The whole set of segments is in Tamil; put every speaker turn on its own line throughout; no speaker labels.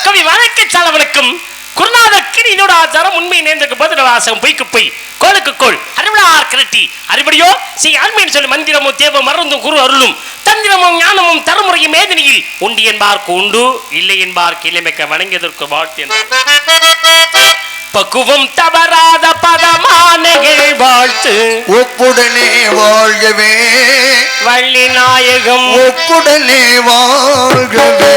கவி வழக்கு சாலவனுக்கும் குருநாதருக்கு இன்னொரு ஆச்சாரம் உண்மை நேர்ந்தக்கு பதில் வாசகம் பொய்க்கு பொய் கோளுக்கு கோள் அறிவிழார் கிரட்டி அறிவடியோ செய் ஆண்மையின் சொல்லி மந்திரமும் தேவம் மருந்தும் குரு அருளும் தந்திரமும் ஞானமும் தரமுறையும் மேதனையில் உண்டு என்பார்க்கு உண்டு இல்லை என்பார்க்கு இளமைக்க வணங்கியதற்கு வாழ்த்து என்றார். பக்குவம் தவறாத பதமானகள் வாழ்த்து
ஒப்புடனே வாழ்கவே
வள்ளி நாயகம்
ஒப்புடனே வாழ்கவே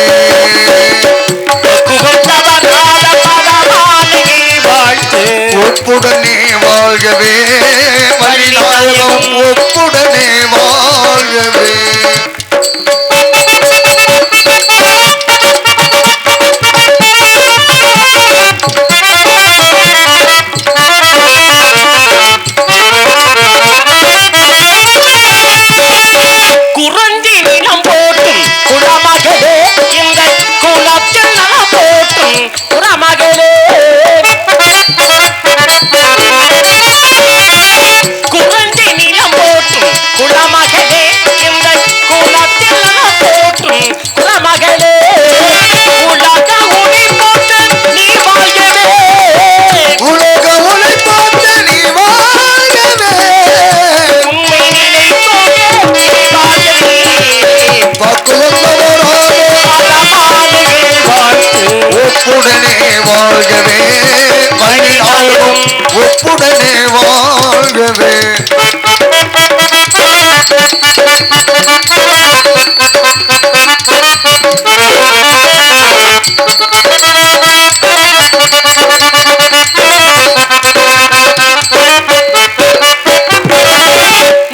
பக்குவம் தவறாத பதமானகள் வாழ்த்து
ஒப்புடனே வாழ்கவே வள்ளி நாயகம் ஒப்புடனே வாழ்கவே ஒப்புடனே வாழ்கவே வள்ளி நாயகம் ஒப்புடனே வாழ்கவே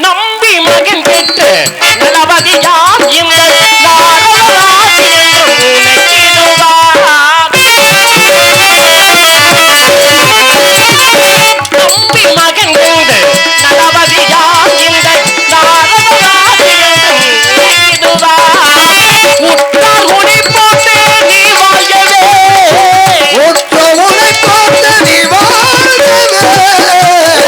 நம்பி மகன் பெற்று நலவதியாம் இந்த நாரதராசி என்று உனக்கிடுவார். நம்பி மகன் கொண்டு நலவதியாம் இந்த நாரதராசி என்று உனக்கிடுவார். உற்றார் உனை போட்டு நீ வாழ்கவே
ஒற்ற உனை போட்டு நீ வாழ்கவே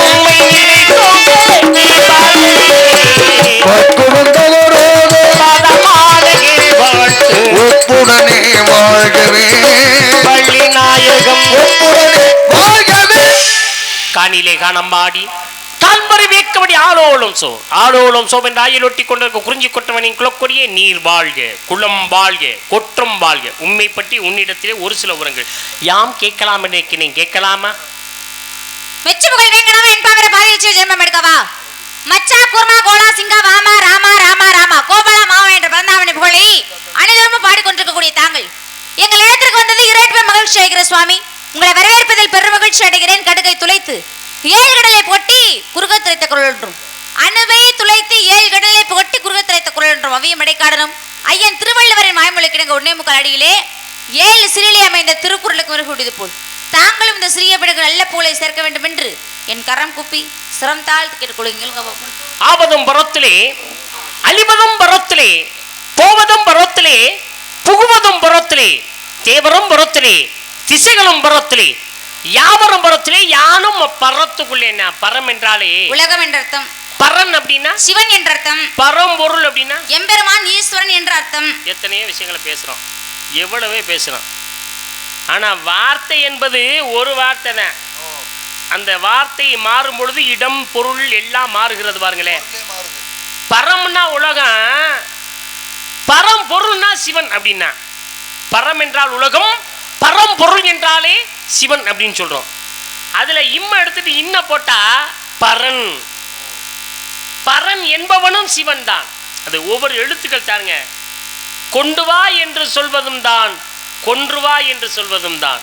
உம்மை நினைத்தோங்கே நீ வாழ்கவே
பக்குவந்தவரோடு
பதமானகில் வாழ்த்து
ஒப்புடனே வாழ்கவே
வள்ளி நாயகம்
ஒப்புடனே வாழ்கவே
காணிலே காணம்பாடி தான்பறி வேக்கபடி ஆளோளும் சோ ஆளோளும் சோ என்று ஆயில் ஒட்டி கொண்டிருக்க குறிஞ்சி கொட்டவனின் குலக்கொடியே நீர் வாழ்க குளம் வாழ்க கொற்றம் வாழ்க உண்மை பற்றி உன்னிடத்திலே ஒரு சில உரங்கள் யாம் கேட்கலாம் என்று கேட்கலாமா?
மெச்சுபுகழ் வேங்கடவா என்பவரை பாதிச்சு ஜென்மம் எடுக்கவா மச்சா கூர்மா கோலா சிங்கா வாமா ராமா ராமா ராமா கோபாலா மாவா என்ற பிறந்தாவணி புகழை அனைவரும் பாடிக்கொண்டிருக்கக்கூடிய தாங்கள் எங்கள் இடத்திற்கு வந்தது இரட்டிப்பு மகிழ்ச்சி அடைகிற சுவாமி. உங்களை வரவேற்பதில் பெரும் மகிழ்ச்சி அடைகிறேன். கடுகை துளைத்து ஏழு கடலை பொட்டி குறுகத் திரைத்த குரல் என்றும் அணுவை துளைத்து ஏழு கடலை பொட்டி குறுகத் திரைத்த குரல் என்றும் அவையும் இடைக்காடனும் ஐயன் திருவள்ளுவரின் மாய்மொழி கிடங்க ஒன்னே முக்கால் அடியிலே 7 சிறிலே அமைந்த திருக்குறளுக்கு வருகிறது போல் தாங்களும் இந்த சிறிய பிள்ளைகள் நல்ல பூலை சேர்க்க வேண்டும் என்று என் கரம் குப்பி சிரம் தாழ்த்து கேட்டுக்கொள்ளுங்கள்.
ஆவதும் பரத்திலே அழிவதும் பரத்திலே போவதும் பரத்திலே புகுவதும் பரத்திலே தேவரும் பரத்திலே திசைகளும் பரத்திலே யாவரும் பரத்திலே யானும் பரத்துக்குள்ளே. பரம் என்றாலே
உலகம் என்ற அர்த்தம்.
பரன் அப்படின்னா
சிவன் என்ற அர்த்தம்.
பரம்பொருள் அப்படின்னா
எம்பெருமான் ஈஸ்வரன் என்ற அர்த்தம்.
எத்தனையோ விஷயங்களை பேசுறோம், எவ்வளவே பேசுறோம். ஆனா வார்த்தை என்பது ஒரு வார்த்தை தான். அந்த வார்த்தை மாறும் பொழுது இடம் பொருள் எல்லாம் மாறுகிறது பாருங்களேன். பரம்னா உலகம், பரம் பொருள்னா சிவன் அப்படின்னா. பரம் என்றால் உலகம், பரம் பொருள் என்றாலே சிவன் அப்படின்னு சொல்றோம். அதுல இம்ம எடுத்துட்டு இன்ன போட்டா பரன். பரன் என்பவனும் சிவன் தான். அது ஒவ்வொரு எழுத்துக்கள் தாருங்க. கொண்டு வா என்று சொல்வதும் தான், கொன்று வா என்று சொல்வதும் தான்.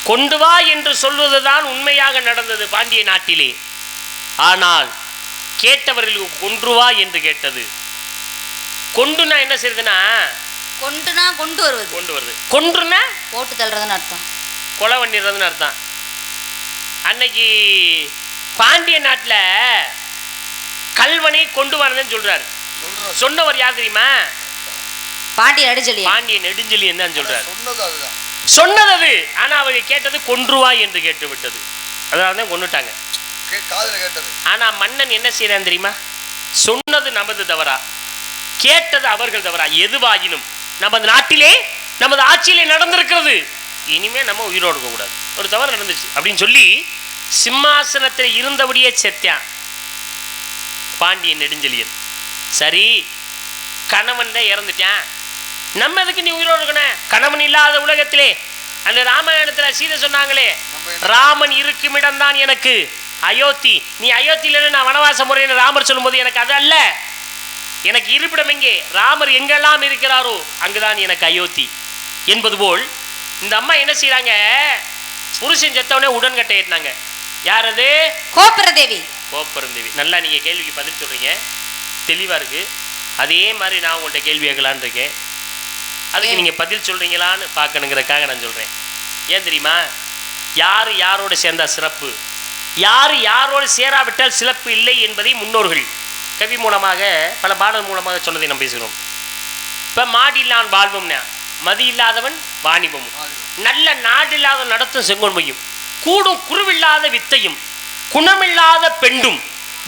கொண்டு வா என்று சொல்வதுதான் உண்மையாக நடந்தது பாண்டிய நாட்டிலே. ஆனால் கேட்டவர்களுக்கு கொன்று வா என்று கேட்டது. கொண்டுனா என்ன செய்யுதுன்னா,
கொண்டுனா கொண்டு வருவது,
கொண்டு வருது. கொன்றுனா
போட்டு தள்ளுறதுன்னு அர்த்தம்,
கொலை பண்ணிடுறதுன்னு அர்த்தம். அன்னைக்கு பாண்டிய நாட்டில் கல்வனை கொண்டு வரதுன்னு சொல்றாரு. சொன்னவர் யார் தெரியுமா?
பாண்டிய நெடுஞ்செழியன்.
பாண்டிய நெடுஞ்செழியன் தான் சொல்றாரு. சொன்னது அது. ஆனா அவங்க கேட்டது கொன்றுவா என்று கேட்டு விட்டது. அதனால தான் கொன்னுட்டாங்க. ஆனா மன்னன் என்ன செய்யறான் தெரியுமா? சொன்னது நமது தவறா, கேட்டது அவர்கள் தவறா, எதுவாயினும் நமது நாட்டிலே நமது ஆட்சியிலே நடந்திருக்கிறது, இனிமே நம்ம உயிரோடு இருக்க கூடாது, ஒரு தவறு நடந்துச்சு அப்படின்னு சொல்லி சிம்மாசனத்தில் இருந்தபடியே செத்தான் பாண்டியன் நெடுஞ்செழியன். சரி, கணவன் தான் இறந்துட்டான், நம்ம எதுக்கு நீ உயிரோடு இருக்கணும்? கணவன் இல்லாத உலகத்திலே அந்த ராமாயணத்தில் சீதை சொன்னாங்களே, ராமன் இருக்கும் இடம்தான் எனக்கு அயோத்தி, நீ அயோத்தியில நான் வனவாச முறைன்னு ராமர் சொல்லும்போது எனக்கு அது அல்ல, எனக்கு இருப்பிடம் எங்கே, ராமர் எங்கெல்லாம் இருக்கிறாரோ அங்குதான் எனக்கு அயோத்தி என்பது போல் இந்த அம்மா என்ன செய்யறாங்க, புருஷன் செத்தவனே உடன்கட்டை ஏற்றினாங்க. யார் அது?
கோப்பரதேவி.
கோப்பரதேவி. நல்லா நீங்க கேள்விக்கு பதில் சொல்றீங்க, தெளிவா இருக்கு. அதே மாதிரி நான் உங்கள்கிட்ட கேள்வி கேட்கலான்னு இருக்கேன், அதுக்கு நீங்க பதில் சொல்றீங்களான்னு பார்க்கணுங்கிறதுக்காக நான் சொல்றேன். ஏன் தெரியுமா? யாரு யாரோட சேர்ந்தா சிறப்பு, யாரு யாரோடு சேராவிட்டால் சிறப்பு இல்லை என்பதை முன்னோர்கள் கவி மூலமாக பல பாடல் மூலமாக சொன்னதை நம்ம பேசுகிறோம். இப்போ மாடில்லான் வாழ்வும்னா மதி இல்லாதவன் வாணிபமும், நல்ல நாடு இல்லாத நடத்தும் செங்கோன்மையும், கூடும் குருவில்லாத வித்தையும், குணமில்லாத பெண்டும்,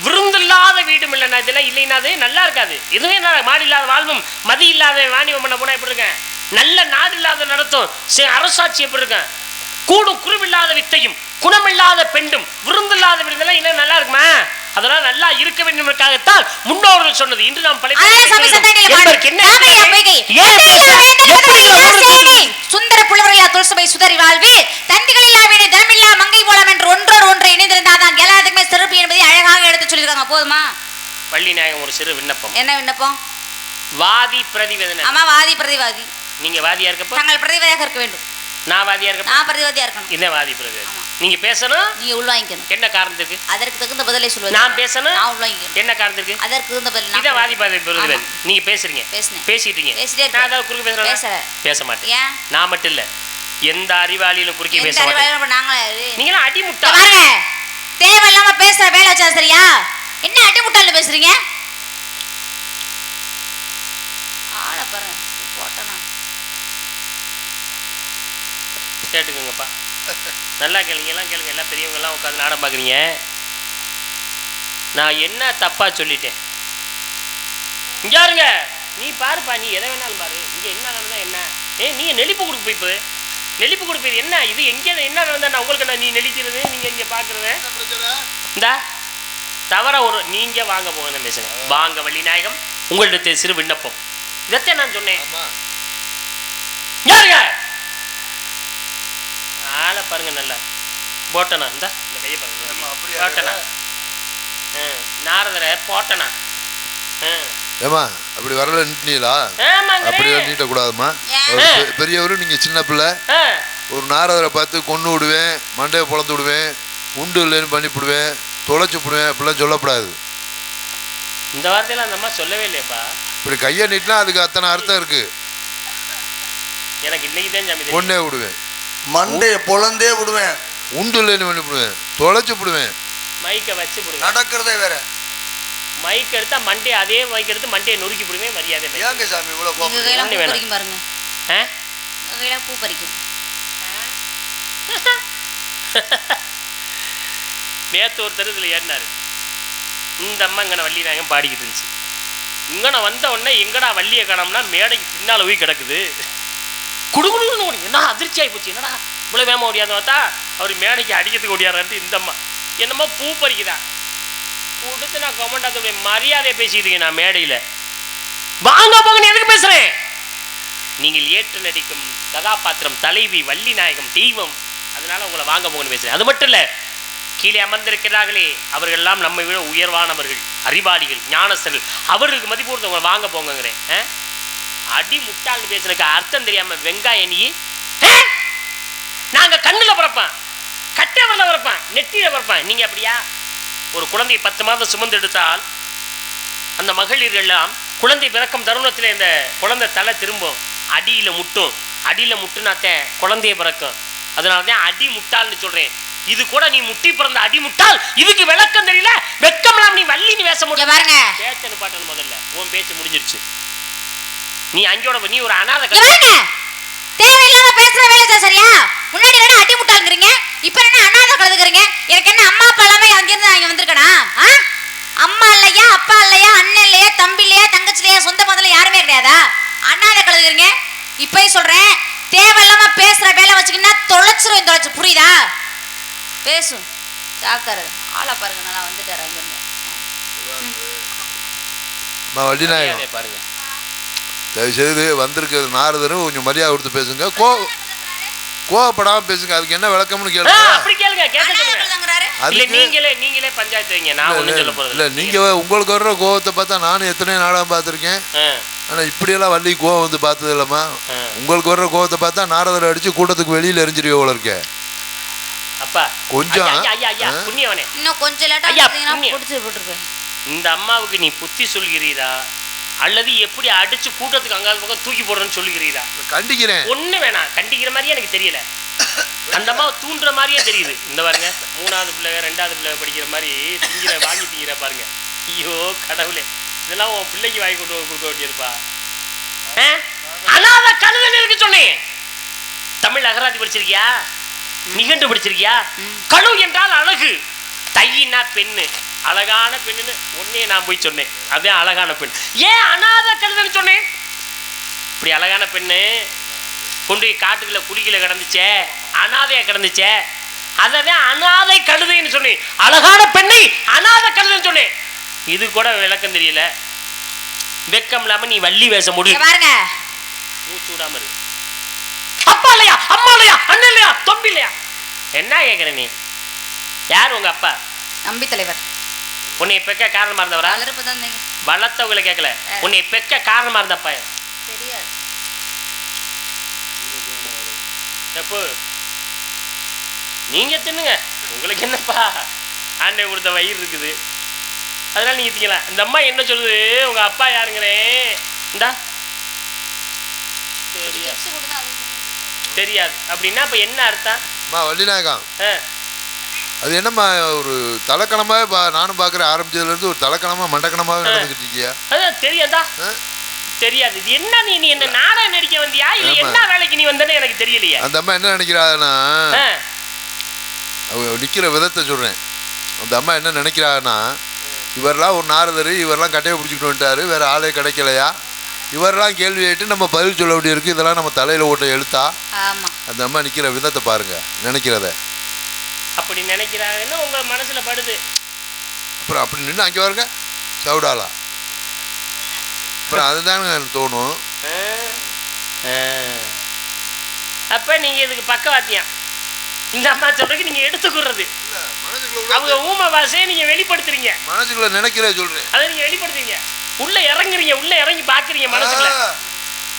விருந்தில்லாத வீடும் இல்லைன்னா இதெல்லாம் இல்லைன்னா அது நல்லா இருக்காது. இதுவே மாடு இல்லாத வாழ்வும் மதி இல்லாத வாணிபம் பண்ண போனால் எப்படி இருக்கேன், நல்ல நாடு இல்லாத நடத்தும் அரசாட்சி எப்படி இருக்கேன், கூடும் குருவில்லாத வித்தையும், குணமில்லாத பெண்டும், விருந்தில்லாத வீடுதெல்லாம் இன்னும் நல்லா இருக்குமா? அதெல்லாம் நல்லா இருக்க வேண்டும்காகத்தான் முன்னோர்கள் சொன்னது. இன்று நாம்
சுந்தர புலவர்களா துளசபை சுதறி வாழ்வு தந்திகளில்லா வீடு தனமில்லா மங்கை போலாம் என்று ஒன்றோடு ஒன்று இணைந்திருந்தாதான் எல்லாத்துக்குமே சிறப்பு என்பதை அழகாக எடுத்து சொல்லியிருக்காங்க. போதுமா?
வள்ளிநாயகம் ஒரு சிறு விண்ணப்பம்.
என்ன விண்ணப்பம்?
வாதி பிரதிவேதனை.
ஆமா, வாதி பிரதிவாதி.
நீங்க வாதியா இருக்கப்போ
நாங்கள் பிரதிவாதியாக இருக்க வேண்டும்.
நான் வாதியா இருக்க,
நான் பிரதிவாதியா இருக்கணும்.
என்ன வாதி பிரதிவாதி? நீங்க பேசணும்,
நீங்க உள்வாங்கிக்கணும்.
என்ன காரணத்துக்கு?
அதற்கு தகுந்த பதிலை சொல்லுவேன்.
நான் பேசணும்,
நான் உள்வாங்கிக்கணும்.
என்ன காரணத்துக்கு?
அதற்கு தகுந்த பதில்.
இத வாதி பிரதிவாதி. நீங்க பேசுறீங்க, பேசிட்டீங்க, நான் ஏதாவது குறுக்கு பேசுறேன், பேச மாட்டேன்.
ஏன்? நான்
மட்டும் இல்ல, எந்த அறிவாளியிலும் குறுக்கி பேச மாட்டேன். நீங்க அடிமுட்டா
பாருங்க, தேவையில்லாம பேசுற வேலை வச்சா சரியா? என்ன அடிமுட்டால பேசுறீங்க? ஆள பாருங்க, போட்டனா
கேட்டுக்கோங்கப்பா, நல்லா கேளுங்க, எல்லாம் கேளுங்க, எல்லாம் பெரியவங்க எல்லாம் உட்காந்து நாடம் பார்க்குறீங்க. நான் என்ன தப்பா சொல்லிட்டேன்? இங்க யாருங்க நீ பாருப்பா, நீ எதை வேணாலும் பாரு, இங்க என்ன நடந்தா என்ன? நீ நெளிப்பு கொடுக்க போய் நெளிப்பு கொடுப்பது என்ன? இது எங்கே என்ன நடந்தா நான் உங்களுக்கு நீ நெளிக்கிறது, நீங்க இங்க பாக்குறது இந்த தவற ஒரு நீங்க வாங்க போங்க பேசுங்க. வாங்க வள்ளிநாயகம், உங்கள்கிட்ட சிறு விண்ணப்பம், இதத்தை நான் சொன்னேன். யாருங்க ஆளை பாருங்க, நல்லா போட்டனா, இந்த கையை பாருங்க, போட்டனா நாரதரை போட்டனா.
ஏமா அப்படி வரல நிட்டீங்களா? அப்படியெல்லாம் நீட்டக்கூடாதுமா. பெரியவரு நீங்க சின்ன பிள்ளை, ஒரு நாரதரை பார்த்து கொண்டு விடுவேன், மண்டையை பொழந்து விடுவேன், உண்டு இல்லைன்னு பண்ணி விடுவேன், தொலைச்சு விடுவேன், அப்படிலாம் சொல்லக்கூடாது.
இந்த வார்த்தையில அந்த அம்மா சொல்லவே இல்லையப்பா.
இப்படி கையை நீட்டினா அதுக்கு அத்தனை அர்த்தம் இருக்கு.
எனக்கு இன்னைக்கு தான் சாமி
கொண்டே விடுவேன்,
மண்டையை பொழந்தே விடுவேன்,
உண்டு இல்லைன்னு பண்ணி விடுவேன், தொலைச்சு விடுவேன்.
மைக்கை வச்சு விடுவேன்,
நடக்கிறதே வேற.
மைக் எடுத்தா மண்டே, அதே மைக் எடுத்து மண்டையை நொறுக்கி விடுவேன். மரியாதை
ஏங்க சாமி இவ்வளவு
பாருங்க, பூ பறிக்கும்.
நேற்று ஒருத்தர் இதுல ஏறினாரு, இந்த அம்மா இங்கன வள்ளிநாயகம் பாடிக்கிட்டு இருந்துச்சு. இங்கன வந்த உடனே எங்கடா வள்ளியை காணோம்னா மேடைக்கு பின்னால போய் கிடக்குது. குடுகுடுன்னு ஓடி, என்ன அதிர்ச்சி ஆகி போச்சு, என்னடா இவ்வளவு வேமா ஓடியாத பார்த்தா அவர் மேடைக்கு அடிக்கிறதுக்கு ஓடியாரான்ட்டு இந்த அம்மா என்னமோ பூ பறிக்குதான் கொடுத்து நான் கமெண்டாத்துடைய மரியாதையை பேசிட்டு இருக்கேன். நான் மேடையில் வாங்க போங்க எதுக்கு பேசுறேன்? நீங்கள் ஏற்று நடிக்கும் கதாபாத்திரம் தலைவி வள்ளிநாயகம் தெய்வம், அதனால உங்களை வாங்க போங்கன்னு பேசுறேன். அது மட்டும் இல்ல, கீழே அமர்ந்திருக்கிறார்களே அவர்கள் எல்லாம் நம்மை விட உயர்வானவர்கள், அறிவாளிகள், ஞானஸ்தர்கள், அவர்களுக்கு மதிப்பு கொடுத்தவங்க வாங்க போங்கிறேன். அடி முட்டாள்னு பேசுறதுக்கு அர்த்தம் தெரியாம வெங்காய நீ நாங்க கண்ணுல பிறப்பேன், கட்டவரில் பிறப்பேன், நெட்டியில பிறப்பேன். நீங்க அப்படியா? ஒரு குழந்தையை 10 மாதம் சுமந்து எடுத்தால் அந்த மகளிர்கள் எல்லாம் குழந்தை பிறக்கும் தருணத்தில் இந்த குழந்தை தலை திரும்பும், அடியில முட்டும், அடியில முட்டுனாத்தேன் குழந்தைய பிறக்கும். அதனாலதான் அடி முட்டாள்னு சொல்றேன். இது கூட நீ முட்டி பிறந்த அடி முட்டாள், இதுக்கு விளக்கம் தெரியல, வெக்கம்லாம் நீ வள்ளின்னு பேச முடியும்.
பாருங்க,
பேச்சனு பாட்டனு முதல்ல உன் பேச்சு முடிஞ்சிருச்சு. நீ அங்கோட நீ ஒரு அனாதை.
தேவையில்லாம பேசுற வேலை சரியா? முன்னாடி வேணா அடி முட்டாளுங்கிறீங்க, இப்ப என்ன அனாதை கழுதுக்கிறீங்க? எனக்கு என்ன அம்மா அப்பா எல்லாமே அங்கிருந்து நான் இங்க வந்திருக்கனா? அம்மா இல்லையா, அப்பா இல்லையா, அண்ணன் இல்லையா, தம்பி இல்லையா, தங்கச்சி இல்லையா, சொந்த பந்தல யாருமே கிடையாதா? அனாதை கழுதுக்கிறீங்க. இப்பயே சொல்றேன், தேவையில்லாம பேசுற வேலை வச்சுக்கின்னா தொலைச்சு புரியுதா? பேசும் ஜாக்கிரதை. ஆளை பாருங்க, நல்லா வந்துட்டாரு அங்க இருந்து.
வள்ளிநாயகம்
பாருங்க,
தயவு செய்து வந்திருக்கிறது நாரதரும் கொஞ்சம் மரியாதை கொடுத்து பேசுங்க. கோவப்படாம பேசுங்க. அதுக்கு என்ன விளக்கம்னு கேளுங்க.
அப்படி கேளுங்க, இல்ல நீங்களே பஞ்சாயத்து வைங்க, நான் ஒண்ணும் சொல்ல போறது
இல்ல. நீங்க உங்களுக்கு வர்ற கோவத்தை பார்த்தா நானும் எத்தனை நாடகம் பார்த்துருக்கேன். ஆனா இப்படியெல்லாம் வள்ளி கோவம் வந்து பார்த்தது இல்லம்மா. உங்களுக்கு வர்ற கோவத்தை பார்த்தா நாரதரை அடிச்சு கூட்டத்துக்கு வெளியில எரிஞ்சிருவ போல இருக்க.
அப்பா
கொஞ்சம்
புண்ணியவனே,
இன்னும் கொஞ்சம் லேட்டா புடிச்சு போட்டுருப்பேன்.
இந்த அம்மாவுக்கு நீ புத்தி சொல்கிறீரா அல்லது எப்படி அடிச்சு கூட்டத்துக்கு அங்காத பக்கம் தூக்கி போடுறேன்னு சொல்லுகிறீரா?
கண்டிக்கிறேன்.
ஒண்ணு வேணாம், கண்டிக்கிற மாதிரியே எனக்கு தெரியல. அந்த அம்மாவை தூண்டுற மாதிரியே தெரியுது. இந்த பாருங்க, 3வது பிள்ளை 2வது பிள்ளை படிக்கிற மாதிரி வாங்கி திங்கிற பாருங்க. ஐயோ கடவுளே, இதெல்லாம் உன் பிள்ளைக்கு வாங்கி கொடுக்க வேண்டியிருப்பா. அனாத கழுதன் இருக்கு சொன்னேன். தமிழ் அகராதி படிச்சிருக்கியா? நிகண்டு படிச்சிருக்கியா? கழு என்றால் அழகு, தையினா பெண்ணு, அழகான பெண்ணுன்னு ஒன்னே நான் போய் சொன்னேன். அதான் அழகான பெண். ஏன் அனாத கழுதன்னு சொன்னேன்? இப்படி அழகான பெண்ணு கொண்டு போய் காட்டுக்குள்ள குளிக்கல கிடந்துச்சே, அனாதையா கிடந்துச்சே, அததான் அனாதை கழுதைன்னு சொன்னேன். அழகான பெண்ணை அனாதை கழுதைன்னு சொன்னேன். இது கூட விளக்கம் தெரியல. வெக்கம் இல்லாம நீ வள்ளி வேஷ முடியும்
பாருங்க.
மூச்சு விடாம இரு. அப்பா இல்லையா, அம்மா இல்லையா, அண்ணன் இல்லையா, தொம்பி இல்லையா? என்ன கேக்குற நீ? யார் உங்க அப்பா?
நம்பி தலைவர்.
உன்னை பெக்க காரணமா இருந்தவரா? வளர்த்தவங்களை கேட்கல, உன்னை பெக்க காரணமா இருந்தப்பா
தெரியாது.
எப்போ நீங்க தின்னுங்க, உங்களுக்கு என்னப்பா, ஆண்டை கொடுத்த வயிறு இருக்குது, அதனால நீங்க திங்கலாம். இந்த அம்மா என்ன சொல்லுது, உங்க அப்பா யாருங்கிறேன் இந்தா தெரியாது அப்படின்னா இப்ப என்ன அர்த்தம்?
வள்ளிநாயகம், அது என்னம்மா ஒரு தலக்கணமாவே நானும் பார்க்குறேன். ஆரம்பிச்சதுல இருந்து ஒரு தலக்கணமா மண்டக்கணமாவே நடந்துக்கிட்டு இருக்கியா?
அதான் தெரியாதா? தெரியாது. இது என்ன, நீ என்ன நாடகம் நடிக்க வந்தியா இல்ல என்ன வேலைக்கு நீ வந்தேன்னு எனக்கு தெரியலையே.
அந்த அம்மா என்ன நினைக்கிறாங்கன்னா, அவ நிக்கிற விதத்தை சொல்றேன். அந்த அம்மா என்ன நினைக்கிறாங்கன்னா, இவரெல்லாம் ஒரு நாரதர், இவரெல்லாம் கட்டையை பிடிச்சிட்டு வந்துட்டாரு, வேற ஆளே கிடைக்கலையா, இவரெல்லாம் கேள்வி கேட்டு நம்ம பதில் சொல்ல வேண்டியிருக்கு, இதெல்லாம் நம்ம தலையில ஓட்ட எழுத்தா? அந்த அம்மா நிக்கிற விதத்தை பாருங்க, நினைக்கிறத.
அப்படி நினைக்கிறாங்கன்னு உங்க மனசுல படுது.
அப்புறம் அப்படி நின்று அங்கே பாருங்க சவுடாலா, அப்புறம் அதுதாங்க எனக்கு தோணும்.
அப்ப நீங்க இதுக்கு பக்கவாத்தியம். இந்த அம்மா சொல்றதுக்கு நீங்க எடுத்துக்கிறது, அவங்க ஊமை பாஷையை நீங்க வெளிப்படுத்துறீங்க.
மனசுக்குள்ள நினைக்கிற சொல்றேன்,
அதை நீங்க வெளிப்படுத்துறீங்க. உள்ள இறங்குறீங்க, உள்ள இறங்கி பாக்குறீங்க மனசுக்குள்ள.